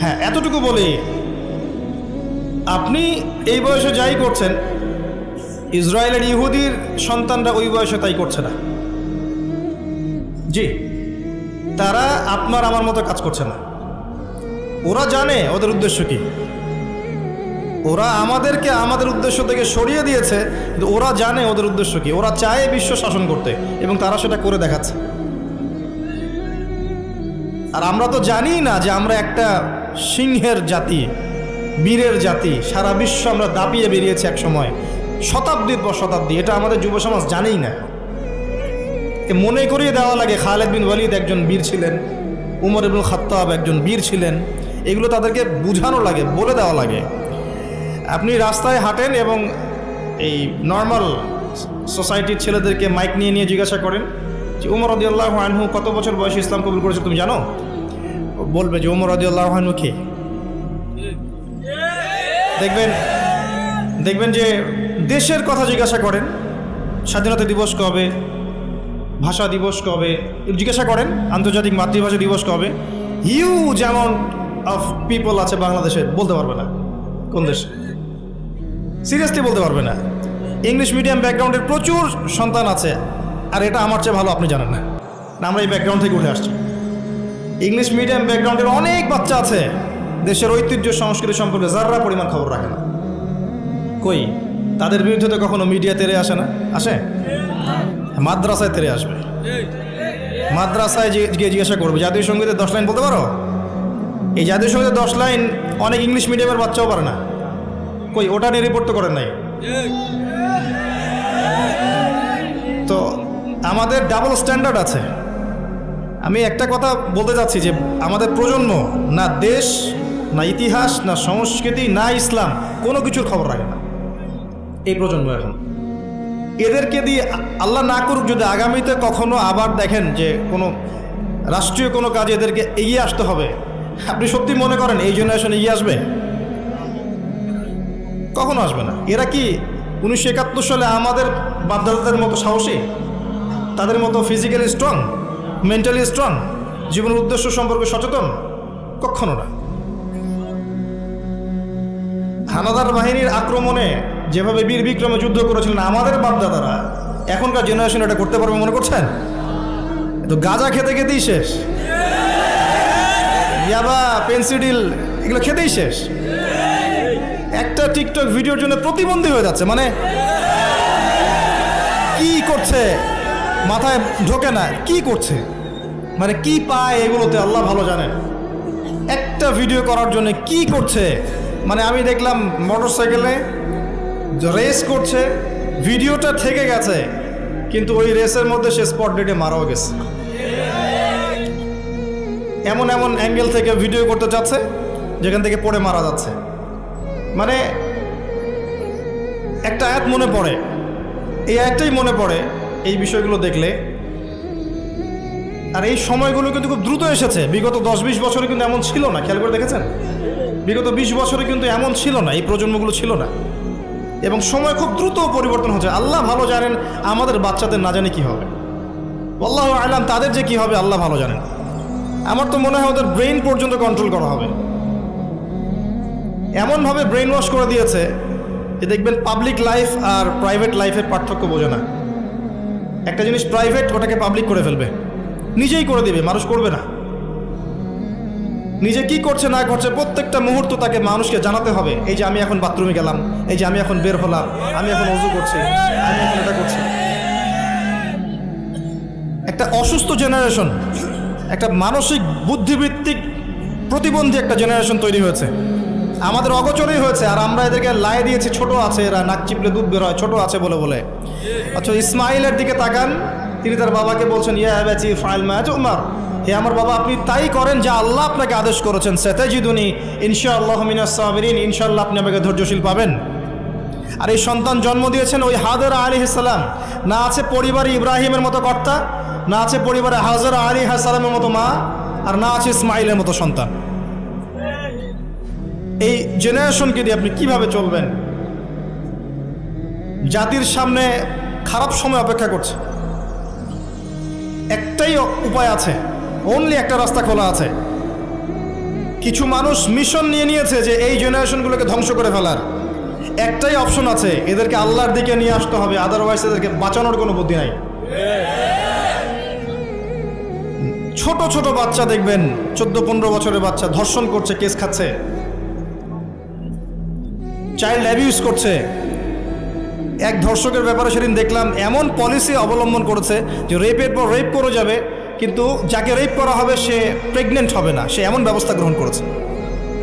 Speaker 1: হ্যাঁ, এতটুকু বলি, আপনি এই বয়সে যাই করছেন, ইসরায়েলের ইহুদির সন্তানরা ওই বয়সে তাই করছে না। জি, তারা আপনার আমার মতো কাজ করছে না। ওরা জানে ওদের উদ্দেশ্য কি। ওরা আমাদেরকে আমাদের উদ্দেশ্য থেকে সরিয়ে দিয়েছে, কিন্তু ওরা জানে ওদের উদ্দেশ্য কি। ওরা চায় বিশ্ব শাসন করতে, এবং তারা সেটা করে দেখাচ্ছে। আর আমরা তো জানি না যে আমরা একটা সিংহের জাতি, বীরের জাতি। সারা বিশ্ব আমরা দাপিয়ে বেরিয়েছি এক সময়, শতাব্দীর পর শতাব্দী। এটা আমাদের যুব সমাজ জানেই না। মনে করিয়ে দেওয়া লাগে খালিদ বিন ওয়ালিদ একজন বীর ছিলেন, উমর ইবনুল খাত্তাব একজন বীর ছিলেন। এগুলো তাদেরকে বোঝানো লাগে, বলে দেওয়া লাগে। আপনি রাস্তায় হাঁটেন এবং এই নর্মাল সোসাইটির ছেলেদেরকে মাইক নিয়ে নিয়ে জিজ্ঞাসা করেন যে উমর রাদিয়াল্লাহু আনহু কত বছর বয়সে ইসলাম কবুল করেছে তুমি জানো? বলবে যে উমর রাদিয়াল্লাহু আনহু কে। দেখবেন যে দেশের কথা জিজ্ঞাসা করেন, স্বাধীনতা দিবস কবে, ভাষা দিবস কবে, জিজ্ঞাসা করেন আন্তর্জাতিক মাতৃভাষা দিবস কবে, হিউজ অ্যামাউন্ট অফ পিপল আছে বাংলাদেশে, বলতে পারবে না কোন দেশে, সিরিয়াসলি বলতে পারবে না। ইংলিশ মিডিয়াম ব্যাকগ্রাউন্ডের প্রচুর সন্তান আছে, আর এটা আমার চেয়ে ভালো আপনি জানেন না, আমরা এই ব্যাকগ্রাউন্ড থেকে উঠে আসছি। ইংলিশ মিডিয়াম ব্যাকগ্রাউন্ডের অনেক বাচ্চা আছে, দেশের ঐতিহ্য সংস্কৃতি সম্পর্কে যারা পরিমাণ খবর রাখে না। কই, তাদের বিরুদ্ধে তো কখনো মিডিয়া তেরে আসে না? আসে? মাদ্রাসায় তেরে আসবে। মাদ্রাসায় গিয়ে জিজ্ঞাসা করবে জাতীয় সঙ্গীতের 10 লাইন বলতে পারো? এই জাতীয় সঙ্গীতের 10 লাইন অনেক ইংলিশ মিডিয়ামের বাচ্চাও পারে না। কই, ওটা নিয়ে রিপোর্ট তো করেন নাই। আমাদের ডাবল স্ট্যান্ডার্ড আছে। আমি একটা কথা বলতে চাচ্ছি যে আমাদের প্রজন্ম না দেশ, না ইতিহাস, না সংস্কৃতি, না ইসলাম, কোনো কিছুর খবর রাখে না এই প্রজন্ম এখন। এদেরকে দিয়ে আল্লাহ না করুক যদি আগামীতে কখনো আবার দেখেন যে কোনো রাষ্ট্রীয় কোনো কাজে এদেরকে এগিয়ে আসতে হবে, আপনি সত্যি মনে করেন এই জেনারেশন এগিয়ে আসবে? কখনো আসবে না। এরা কি 1971 সালে আমাদের বাপদাদাদের মতো সাহসী, তাদের মতো ফিজিক্যালি স্ট্রং, মেন্টালি স্ট্রং, জীবনের উদ্দেশ্য সম্পর্কে সচেতন? কখনো না। হানাদার বাহিনীর আক্রমণে যেভাবে বীর বিক্রমে যুদ্ধ করেছিলেন আমাদের বাপদাদারা, এখনকার জেনারেশন এটা করতে পারবে মনে করছেন? তো গাঁজা খেতে খেতেই শেষ, ইয়াবা, পেন্সিডিল এগুলো খেতেই শেষ। একটা টিকটক ভিডিওর জন্য প্রতিবন্ধী হয়ে যাচ্ছে। মানে কি করছে মাথায় ঢোকে না, কি করছে, মানে কি পায় এগুলোতে আল্লাহ ভালো জানেন। একটা ভিডিও করার জন্য কি করছে, মানে আমি দেখলাম মোটর সাইকেলে রেস করছে, ভিডিওটা থেকে গেছে, কিন্তু ওই রেসের মধ্যে সে স্পট ডেটে মারাও গেছে। এমন এমন অ্যাঙ্গেল থেকে ভিডিও করতে যাচ্ছে যেখান থেকে পড়ে মারা যাচ্ছে। মানে একটা আয়াত মনে পড়ে, এই আয়াতটাই মনে পড়ে এই বিষয়গুলো দেখলে। আর এই সময়গুলো কিন্তু খুব দ্রুত এসেছে। বিগত 10-20 বছরে কিন্তু এমন ছিল না, খেয়াল করে দেখেছেন? বিগত 20 বছরে কিন্তু এমন ছিল না, এই প্রজন্মগুলো ছিল না। এবং সময় খুব দ্রুত পরিবর্তন হচ্ছে। আল্লাহ ভালো জানেন আমাদের বাচ্চাদের না জানি কি হবে, আল্লাহু আ'লাম তাদের যে কি হবে আল্লাহ ভালো জানেন। আমার তো মনে হয় ওদের ব্রেইন পর্যন্ত কন্ট্রোল করা হবে। এমনভাবে ব্রেইন ওয়াশ করে দিয়েছে যে দেখবেন পাবলিক লাইফ আর প্রাইভেট লাইফের পার্থক্য বোঝে না। একটা জিনিস প্রাইভেট, ওটাকে পাবলিক করে ফেলবে, নিজেই করে দিবে, মানুষ করবে না। নিজে কি করছে না করছে প্রত্যেকটা মুহূর্ত তাকে মানুষকে জানাতে হবে। এই যে আমি এখন বাথরুমে গেলাম, এই যে আমি এখন বের হলাম, আমি এখন ওযু করছি, আমি এখন এটা করছি। একটা অসুস্থ জেনারেশন, একটা মানসিক বুদ্ধিবৃত্তিক প্রতিবন্ধী একটা জেনারেশন তৈরি হয়েছে, আমাদের অগোচরেই হয়েছে। আর আমরা এদেরকে লাই দিয়েছি ছোট আছে, এরা নাক চিপলে দুধ বের হয়, ছোট আছে বলে বলে। আচ্ছা, ইসমাইলের দিকে তাকান, তিনি তার বাবাকে বলছেন, ইয়া আবাতি ফাআল মা তু'মার, হে আমার বাবা আপনি তাই করেন যা আল্লাহ আপনাকে আদেশ করেছেন। সাতাজিদুনি ইনশাআল্লাহু মিনাস সাবিরিন, ইনশাআল্লাহ আপনি আমাকে ধৈর্যশীল পাবেন। আর এই সন্তান জন্ম দিয়েছেন ওই হাজরা আলাইহিস সালাম। না আছে পরিবারে ইব্রাহিমের মতো কর্তা, না আছে পরিবারে হাজরা আলাইহিস সালামের মতো মা, আর না আছে ইসমাইলের মতো সন্তান। এই জেনারেশনকে দিয়ে আপনি কিভাবে চলবেন? জাতির সামনে খারাপ সময় অপেক্ষা করছে। একটাই উপায় আছে, অনলি একটা রাস্তা খোলা আছে। কিছু মানুষ মিশন নিয়ে নিয়েছে যে এই জেনারেশনগুলোকে ধ্বংস করে ফেলার। একটাই অপশন আছে, এদেরকে আল্লাহর দিকে নিয়ে আসতে হবে, আদারওয়াইজ এদেরকে বাঁচানোর কোনো বুদ্ধি নাই। ছোট ছোট বাচ্চা দেখবেন, 14-15 বছরের বাচ্চা ধর্ষণ করছে, কেস খাচ্ছে, চাইল্ড অ্যাবিউজ করছে। এক ধর্ষকের ব্যাপারে সেদিন দেখলাম এমন পলিসি অবলম্বন করেছে যে রেপের পর রেপ করে যাবে, কিন্তু যাকে রেপ করা হবে সে প্রেগনেন্ট হবে না, সে এমন ব্যবস্থা গ্রহণ করেছে।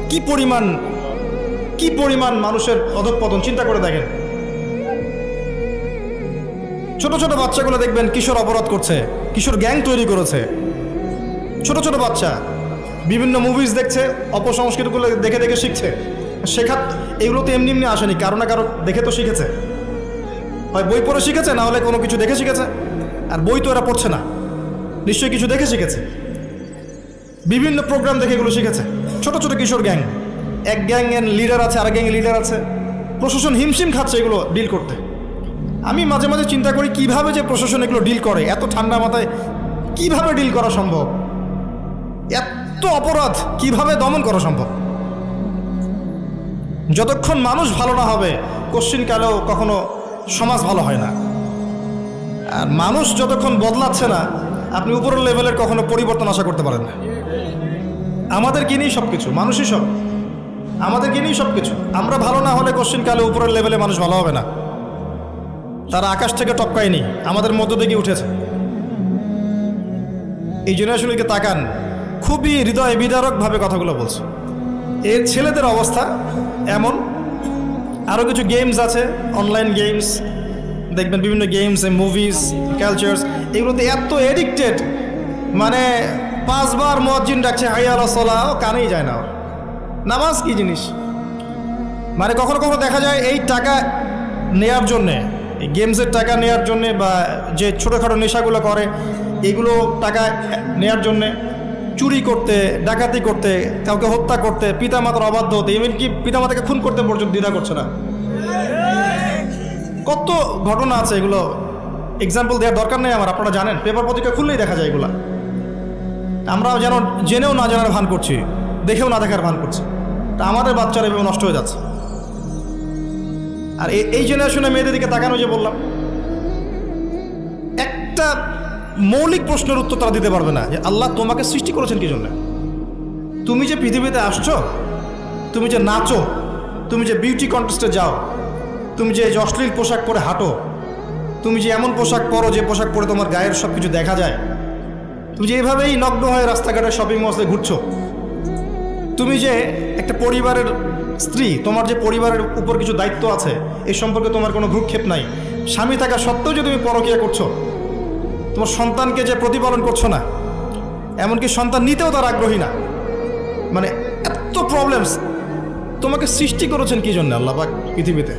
Speaker 1: কি পরিমাণ মানুষের অধঃপতন চিন্তা করে দেখেন। ছোট ছোট বাচ্চাগুলো দেখবেন কিশোর অপরাধ করছে, কিশোর গ্যাং তৈরি করেছে। ছোট ছোট বাচ্চা বিভিন্ন মুভিজ দেখছে, অপসংস্কৃতিগুলো দেখে দেখে শিখছে। শেখা এগুলো তো এমনি এমনি আসেনি, কারো না কারো দেখে তো শিখেছে। হয় বই পড়ে শিখেছে, না হলে কোনো কিছু দেখে শিখেছে। আর বই তো এরা পড়ছে না, নিশ্চয়ই কিছু দেখে শিখেছে, বিভিন্ন প্রোগ্রাম দেখে এগুলো শিখেছে। ছোট ছোট কিশোর গ্যাং, এক গ্যাংয়ের লিডার আছে, আর গ্যাংয়ের লিডার আছে। প্রশাসন হিমশিম খাচ্ছে এগুলো ডিল করতে। আমি মাঝে মাঝে চিন্তা করি কিভাবে যে প্রশাসন এগুলো ডিল করে, এত ঠান্ডা মাথায় কিভাবে ডিল করা সম্ভব, এত অপরাধ কিভাবে দমন করা সম্ভব। যতক্ষণ মানুষ ভালো না হবে কোশ্চিনকালেও কখনো সমাজ ভালো হয় না। আর মানুষ যতক্ষণ বদলাচ্ছে না, আপনি উপরের লেভেলের কখনো পরিবর্তন আশা করতে পারেন না। আমাদেরকে নিয়েই সব কিছু, মানুষই সব, আমাদেরকে নিয়েই সব কিছু। আমরা ভালো না হলে কোশ্চিনকালে উপরের লেভেলে মানুষ ভালো হবে না। তারা আকাশ থেকে টপকায়নি, আমাদের মধ্য থেকে উঠেছে। এই জেনারেশনকে তাকান, খুবই হৃদয় বিদারকভাবে কথাগুলো বলছে। এর ছেলেদের অবস্থা এমন। আরও কিছু গেমস আছে, অনলাইন গেমস দেখবেন বিভিন্ন গেমস মুভিজ কালচার্স এগুলোতে এত এডিক্টেড, মানে 5 বার মুয়াজ্জিন ডাকছে হাইয়া আলাস সালাহ, ও কানেই যায় না। ওর নামাজ কি জিনিস, মানে কখনো কখনো দেখা যায় এই টাকা নেয়ার জন্যে, এই গেমসের টাকা নেয়ার জন্যে বা যে ছোটোখাটো নেশাগুলো করে এগুলো টাকা নেয়ার জন্যে চুরি করতে, ডাকাতি করতে, কাউকে হত্যা করতে, পিতামাতার অবাধ্য হতে, এমনকি পিতামাতাকে খুন করতে পর্যন্ত দ্বিধা করছে না। কত ঘটনা আছে, এগুলো এক্সাম্পল দেওয়ার দরকার নেই আমার, আপনারা জানেন, পেপার পত্রিকা খুললেই দেখা যায় এগুলা। আমরা যেন জেনেও না জানার ভান করছি, দেখেও না দেখার ভান করছি, তা আমাদের বাচ্চারা এভাবে নষ্ট হয়ে যাচ্ছে। আর এই জেনারেশনে মেয়েদের দিকে তাকানো, যে বললাম, একটা মৌলিক প্রশ্নের উত্তর তারা দিতে পারবে না যে আল্লাহ তোমাকে সৃষ্টি করেছেন কি জন্য? তুমি যে পৃথিবীতে আসছো, তুমি যে নাচো, তুমি যে বিউটি কন্টেস্টে যাও, তুমি যে অশ্লীল পোশাক পরে হাঁটো, তুমি যে এমন পোশাক পরো যে পোশাক পরে তোমার গায়ের সব কিছু দেখা যায়, তুমি যে এভাবেই নগ্ন হয়ে রাস্তাঘাটে শপিং মলে ঘুরছো, তুমি যে একটা পরিবারের স্ত্রী, তোমার যে পরিবারের উপর কিছু দায়িত্ব আছে, এই সম্পর্কে তোমার কোনো ভ্রুক্ষেপ নাই, স্বামী থাকা সত্ত্বেও যে তুমি পরকীয়া করছো, তোমার সন্তানকে যে প্রতিপালন করছো না, এমনকি সন্তান নিতেও তার আগ্রহী না, মানে এত প্রবলেমস। তোমাকে সৃষ্টি করেছেন কি জন্য আল্লাহ পাক পৃথিবীতে?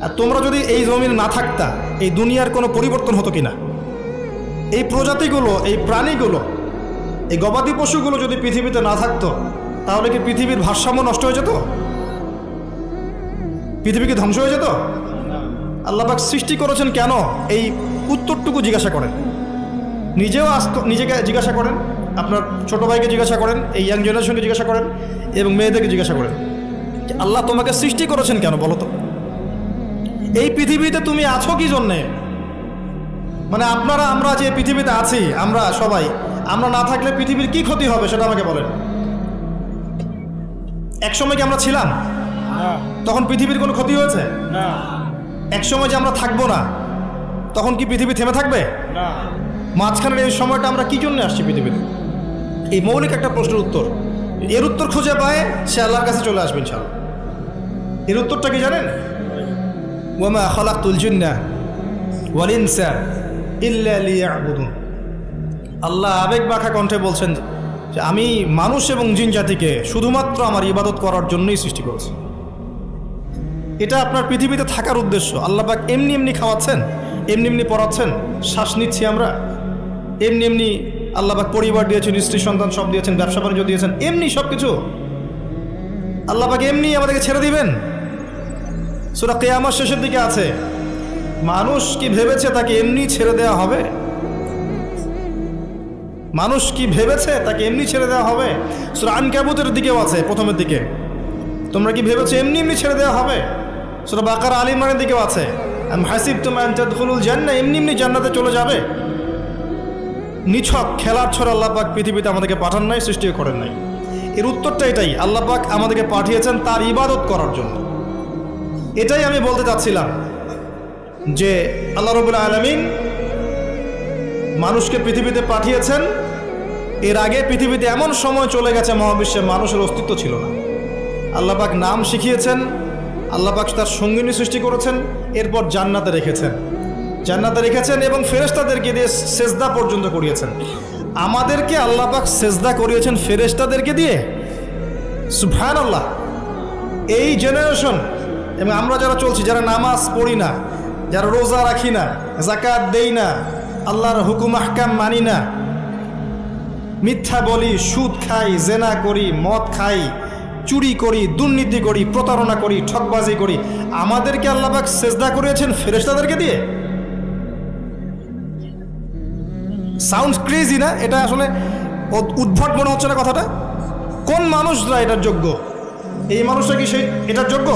Speaker 1: আর তোমরা যদি এই জমিনে না থাকতা, এই দুনিয়ার কোনো পরিবর্তন হতো কিনা? এই প্রজাতিগুলো, এই প্রাণীগুলো, এই গবাদি পশুগুলো যদি পৃথিবীতে না থাকতো, তাহলে কি পৃথিবীর ভারসাম্য নষ্ট হয়ে যেত? পৃথিবী কি ধ্বংস হয়ে যেত? আল্লাহ পাক সৃষ্টি করেছেন কেন, এই উত্তরটুকু জিজ্ঞাসা করেন। নিজেও নিজেকে জিজ্ঞাসা করেন, আপনার ছোট ভাইকে জিজ্ঞাসা করেন, এই ইয়াং জেনারেশনকে জিজ্ঞাসা করেন, এবং মেয়েদেরকে জিজ্ঞাসা করেন যে আল্লাহ তোমাকে সৃষ্টি করেছেন কেন, বলো তো? এই পৃথিবীতে তুমি আছো কি জন্যে? মানে আমরা যে পৃথিবীতে আছি, আমরা সবাই, আমরা না থাকলে পৃথিবীর কি ক্ষতি হবে সেটা আমাকে বলেন। এক সময় কি আমরা ছিলাম? তখন পৃথিবীর কোনো ক্ষতি হয়েছে? এক সময় যে আমরা থাকবো না, তখন কি পৃথিবী থেমে থাকবে? মাঝখানের এই সময়টা আমরা কি জন্য আসছি পৃথিবীতে? এই মৌলিক একটা প্রশ্নের উত্তর, এর উত্তর খুঁজে পায় সে আল্লাহর কাছে চলে আসবে ইনশাআল্লাহ। এর উত্তরটা কি জানেন? ওয়ামা খালাকতুল জিন্না ওয়াল ইনসা ইল্লা লিয়াবুদুন। আল্লাহ আবেগ মাখা কণ্ঠে বলছেন যে আমি মানুষ এবং জিন জাতিকে শুধুমাত্র আমার ইবাদত করার জন্যই সৃষ্টি করেছি। এটা আপনার পৃথিবীতে থাকার উদ্দেশ্য। আল্লাহ পাক এমনি এমনি খাওয়াচ্ছেন, এমনি এমনি পড়াচ্ছেন, শ্বাস নিচ্ছি আমরা, এমনি এমনি আল্লাহ পাক পরিবার দিয়েছেন, স্ত্রী সন্তান সব দিয়েছেন, ব্যবসা বাণিজ্য দিয়েছেন, এমনি সব কিছু আল্লাহ পাক এমনি আমাদেরকে ছেড়ে দিবেন? সূরা কিয়ামত শেষের দিকে আছে, মানুষ কি ভেবেছে তাকে এমনি ছেড়ে দেওয়া হবে? মানুষ কি ভেবেছে তাকে এমনি ছেড়ে দেওয়া হবে? সূরা আনকাবুতের দিকেও আছে, প্রথমের দিকে, তোমরা কি ভেবেছো এমনি এমনি ছেড়ে দেওয়া হবে? সূরা বাকারা আল ইমরানের দিকেও আছে, আম হাসিবতুম আন তাদখুলুল জান্নাহ, এমনি এমনি জান্নাতে চলে যাবে? নিছক খেলার ছড়া আল্লাহ পাক পৃথিবীতে আমাদেরকে পাঠান নাই, সৃষ্টিও করেন নাই। এর উত্তরটা এটাই, আল্লাহ পাক আমাদেরকে পাঠিয়েছেন তার ইবাদত করার জন্য। এটাই আমি বলতে চাচ্ছিলাম যে আল্লাহ রাব্বুল আলামিন মানুষকে পৃথিবীতে পাঠিয়েছেন। এর আগে পৃথিবীতে এমন সময় চলে গেছে মহাবিশ্বে মানুষের অস্তিত্ব ছিল না। আল্লাহ পাক নাম শিখিয়েছেন, আল্লাহ পাক তার সঙ্গিনী সৃষ্টি করেছেন, এরপর জান্নাতে রেখেছেন এবং ফেরেশতাদেরকে দিয়ে সেজদা পর্যন্ত করিয়েছেন। আমাদেরকে আল্লাহ পাক সেজদা করিয়েছেন ফেরেশতাদেরকে দিয়ে। সুবহানাল্লাহ। এই জেনারেশন এবং আমরা যারা চলছি, যারা নামাজ পড়ি না, যারা রোজা রাখি না, যাকাত দেই না, আল্লাহর হুকুম আহকাম মানি না, মিথ্যা বলি, সুদ খাই, জেনা করি, মদ খাই, চুরি করি, দুর্নীতি করি, প্রতারণা করি, ঠকবাজি করি, আমাদেরকে আল্লাহ পাক সেজদা করিয়েছেন ফেরেশতাদেরকে দিয়ে। সাউন্ডস ক্রেজি না? এটা আসলে উদ্ভট মনে হচ্ছে না কথাটা? কোন মানুষরা এটার যোগ্য? এই মানুষরা কি সেই এটার যোগ্য?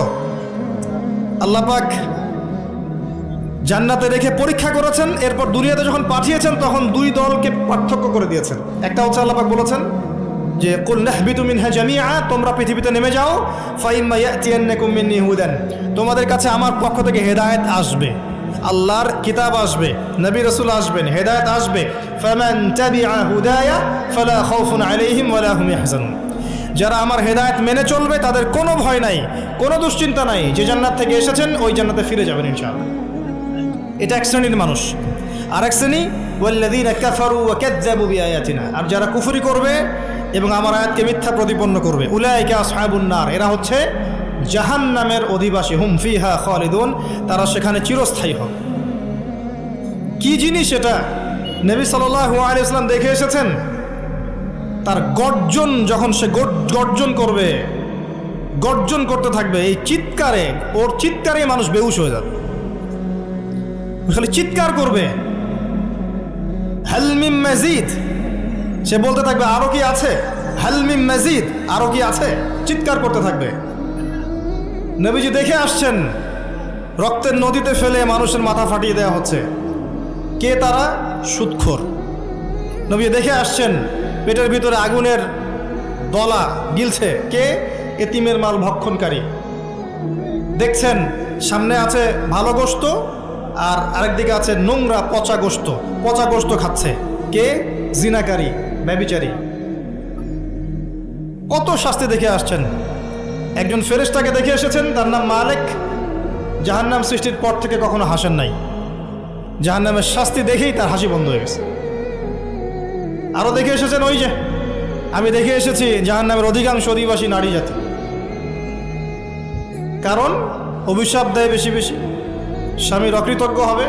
Speaker 1: আল্লাহ পাক জান্নাতে রেখে পরীক্ষা করেছেন, এরপর দুনিয়াতে যখন পাঠিয়েছেন তখন দুই দলকে পার্থক্য করে দিয়েছেন। একটা হচ্ছে আল্লাহ পাক বলেছেন যে কুল নাহবিতু মিনহা জামিআ, তোমরা পৃথিবীতে নেমে যাও, ফাইম্মা ইয়াতিয়ান্নাকুম মিন্নী হুদান, তোমাদের কাছে আমার পক্ষ থেকে হেদায়েত আসবে, আল্লাহর কিতাব আসবে, নবী রাসূল আসবেন, হেদায়েত আসবে। ফামান তাবিআ হুদায়া ফালা খাউফুন আলাইহিম ওয়ালা হুম ইয়াহজানুন, যারা আমার হেদায়েত মেনে চলবে তাদের কোনো ভয় নাই, কোনো দুশ্চিন্তা নাই, যে জান্নাত থেকে এসেছেন ওই জান্নাতে ফিরে যাবেন ইনশাআল্লাহ। এটা এক শ্রেণীর মানুষ। আর এক শ্রেণী ওয়াল্লাযীনা কাফারু ওয়া কাযযাবু বিআয়াতিনা, আর যারা কুফরি করবে এবং আমার আয়াতকে মিথ্যা প্রতিপন্ন করবে, উলাইকা আসহাবুন নার, এরা হচ্ছে জাহান্নামের অধিবাসী, হুম ফিহা খালিদুন, তারা সেখানে চিরস্থায়ী হবে। কি জিনিস এটা? নবী সাল্লাল্লাহু আলাইহি ওয়াসাল্লাম দেখে এসেছেন। তার গর্জন, যখন সে গর্জন করবে, গর্জন করতে থাকবে, এই চিৎকারে, ওর চিৎকারে মানুষ বেহুশ হয়ে যাবে, খালি চিৎকার করবে, হাল মিন মাজিদ, সে বলতে থাকবে আরো কি আছে, হাল মিন মাজিদ, আরো কি আছে, চিৎকার করতে থাকবে। নবীজি দেখে আসছেন, রক্তের নদীতে ফেলে মানুষের মাথা ফাটিয়ে দেওয়া হচ্ছে। কে তারা? সুদখোর। নবী দেখে আসছেন, পেটের ভিতরে আগুনের দলা গিলছে। কে? এতিমের মাল ভক্ষণকারী। দেখছেন সামনে আছে ভালো গোশত, আর আরেকদিকে আছে নোংরা পচা গোশত, পচা গোশত খাচ্ছে। কে? জিনাকারী, ব্যভিচারী। কত শাস্তি দেখে আসছেন। একজন ফেরেশতাকে দেখে এসেছেন, তার নাম মালিক। জাহান্নাম সৃষ্টির পর থেকে কখনো হাসেন নাই, জাহান্নামের শাস্তি দেখেই তার হাসি বন্ধ হয়ে গেছে। আরও দেখে এসেছেন, ওই যে আমি দেখে এসেছি জাহান্নামের অধিকাংশ অধিবাসী নারী জাতি। কারণ অভিশাপ দেয় বেশি বেশি, স্বামীর অকৃতজ্ঞ হবে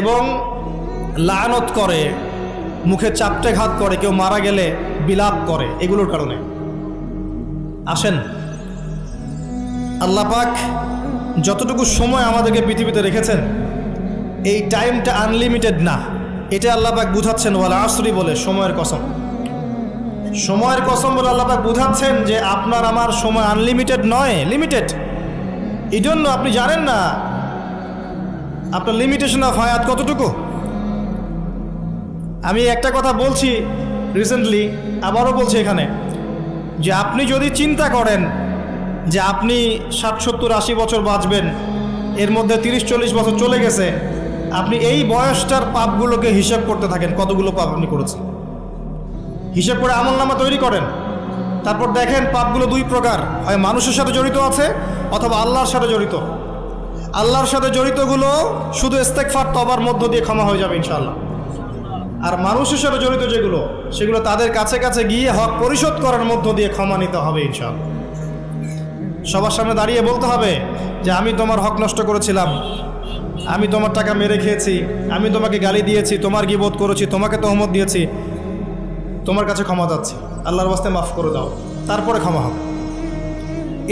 Speaker 1: এবং লানত করে, মুখে চাপটে ঘাত করে, কেউ মারা গেলে বিলাপ করে, এগুলোর কারণে। আসেন, আল্লাহ পাক যতটুকু সময় আমাদেরকে পৃথিবীতে রেখেছেন, এই টাইমটা আনলিমিটেড না, এটা আল্লাহ পাক বুঝাচ্ছেন। ওয়াল আসরি বলে, সময়ের কসম, সময়ের কসম বলে আল্লাহ পাক বুঝাচ্ছেন যে আপনার আমার সময় আনলিমিটেড নয়, লিমিটেড। এই জন্য আপনি জানেন না আপনার লিমিটেশন অফ হায়াত কতটুকু। আমি একটা কথা বলছি রিসেন্টলি, আবারও বলছি এখানে, যে আপনি যদি চিন্তা করেন যে আপনি 60-70-80 বছর বাঁচবেন, এর মধ্যে 30-40 বছর চলে গেছে, আপনি এই বয়সটার পাপগুলোকে হিসাব করতে থাকেন, কতগুলো পাপ আপনি করেছেন। হিসাব করে আমলনামা তৈরি করেন, তারপর দেখেন পাপগুলো দুই প্রকার, হয় মানুষের সাথে জড়িত আছে অথবা আল্লাহর সাথে জড়িত। আল্লাহর সাথে জড়িতগুলো শুধু ইস্তেগফার তওবার মধ্য দিয়ে ক্ষমা হয়ে যাবে ইনশাআল্লাহ। আর মানুষের সাথে জড়িত যেগুলো, সেগুলো তাদের কাছে কাছে গিয়ে হক পরিশোধ করার মধ্য দিয়ে ক্ষমা নিতে হবে ইনশাআল্লাহ। সবার সামনে দাঁড়িয়ে বলতে হবে যে আমি তোমার হক নষ্ট করেছিলাম, আমি তোমার টাকা মেরে খেয়েছি, আমি তোমাকে গালি দিয়েছি, তোমার গীবত করেছি, তোমাকে তহমত দিয়েছি, তোমার কাছে ক্ষমা চাচ্ছি, আল্লাহর ওয়াস্তে মাফ করে দাও। তারপরে ক্ষমা হবে।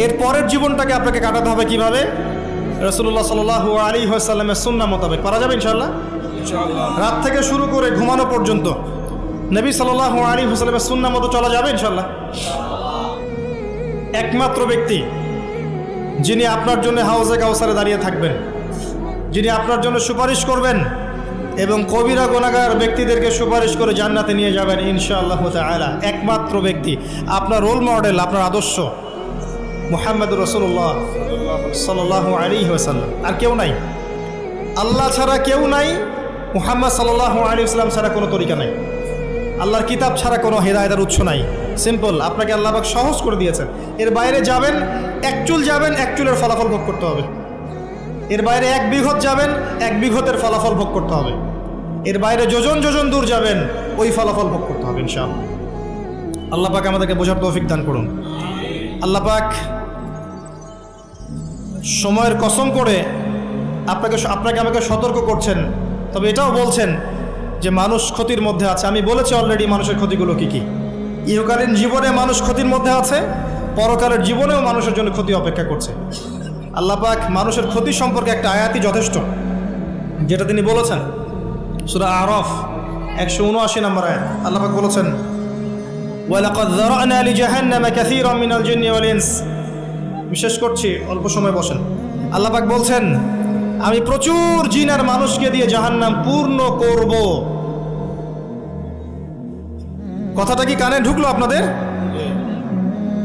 Speaker 1: এর পরের জীবনটাকে আপনাকে কাটাতে হবে কিভাবে? রাসূলুল্লাহ সাল্লাল্লাহু আলাইহি ওয়াসাল্লামের সুন্নাহ মোতাবেক। পারা যাবে ইনশাআল্লাহ। রাত থেকে শুরু করে ঘুমানো পর্যন্ত নবী সাল্লাল্লাহু আলাইহি ওয়াসাল্লামের সুন্নাহ মতো চলা যাবে ইনশাআল্লাহ। একমাত্র ব্যক্তি যিনি আপনার জন্য হাউজে কাউসারে দাঁড়িয়ে থাকবেন, যিনি আপনার জন্য সুপারিশ করবেন এবং কবিরা গুনাহগার ব্যক্তিদেরকে সুপারিশ করে জান্নাতে নিয়ে যাবেন ইনশাআল্লাহ তাআলা, একমাত্র ব্যক্তি, আপনার রোল মডেল, আপনার আদর্শ মুহাম্মদুর রাসূলুল্লাহ সাল্লাল্লাহু আলাইহি ওয়াসাল্লাম। আর কেউ নাই, আল্লাহ ছাড়া কেউ নাই, মুহাম্মদ সাল্লাল্লাহু আলাইহি ওয়াসাল্লাম ছাড়া কোনো তরিকা নাই, আল্লাহর কিতাব ছাড়া কোনো হেদায়েতের উৎস নাই। সিম্পল, আপনাকে আল্লাহ পাক সহজ করে দিয়েছেন। এর বাইরে যাবেন, এক চুল যাবেন, এক চুলের ফলাফল ভোগ করতে হবে। এর বাইরে 1 বিঘত যাবেন, 1 বিঘতের ফলাফল ভোগ করতে হবে। এর বাইরে যোজন যোজন দূর যাবেন, ওই ফলাফল ভোগ করতে হবে ইনশাআল্লাহ। আল্লাহ পাক আমাদেরকে বোঝার তৌফিক দান করুন। আল্লাহ পাক সময়ের কসম করে আপনাকে আমাকে সতর্ক করছেন, তবে এটাও বলছেন যে মানুষ ক্ষতির মধ্যে আছে। আমি বলেছি অলরেডি মানুষের ক্ষতিগুলো কি কি। ইহকালীন জীবনে মানুষ ক্ষতির মধ্যে আছে, পরকালের জীবনেও মানুষের জন্য ক্ষতি অপেক্ষা করছে। আল্লাহ পাক মানুষের ক্ষতি সম্পর্কে একটা আয়াতই যথেষ্ট, যেটা তিনি বলেছেন সূরা আরাফ 179 নম্বর আয়াত। আল্লাহ পাক বলেছেন, ওয়ালাকাদ যারানা লিজাহান্নামা কাসীরাম মিনাল জিন্নি ওয়াল ইনস। বিশেষ করছি, অল্প সময় বসেন। আল্লাহ পাক বলছেন, আমি প্রচুর জিন আর মানুষকে দিয়ে জাহান্নাম পূর্ণ করব। কথাটা কি কানে ঢুকলো আপনাদের?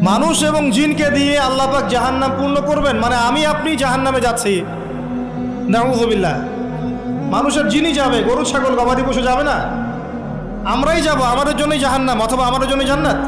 Speaker 1: মানুষ এবং জিনকে দিয়ে আল্লাহ পাক জাহান্নাম পূর্ণ করবেন, মানে আমি আপনি জাহান্নামে যাচ্ছি, নাউযুবিল্লাহ। মানুষের জিনই যাবে, গরু ছাগল গবাদি পশু যাবে না, আমরাই যাব, আমাদের জন্যই জাহান্নাম অথবা আমাদের জন্যই জান্নাত।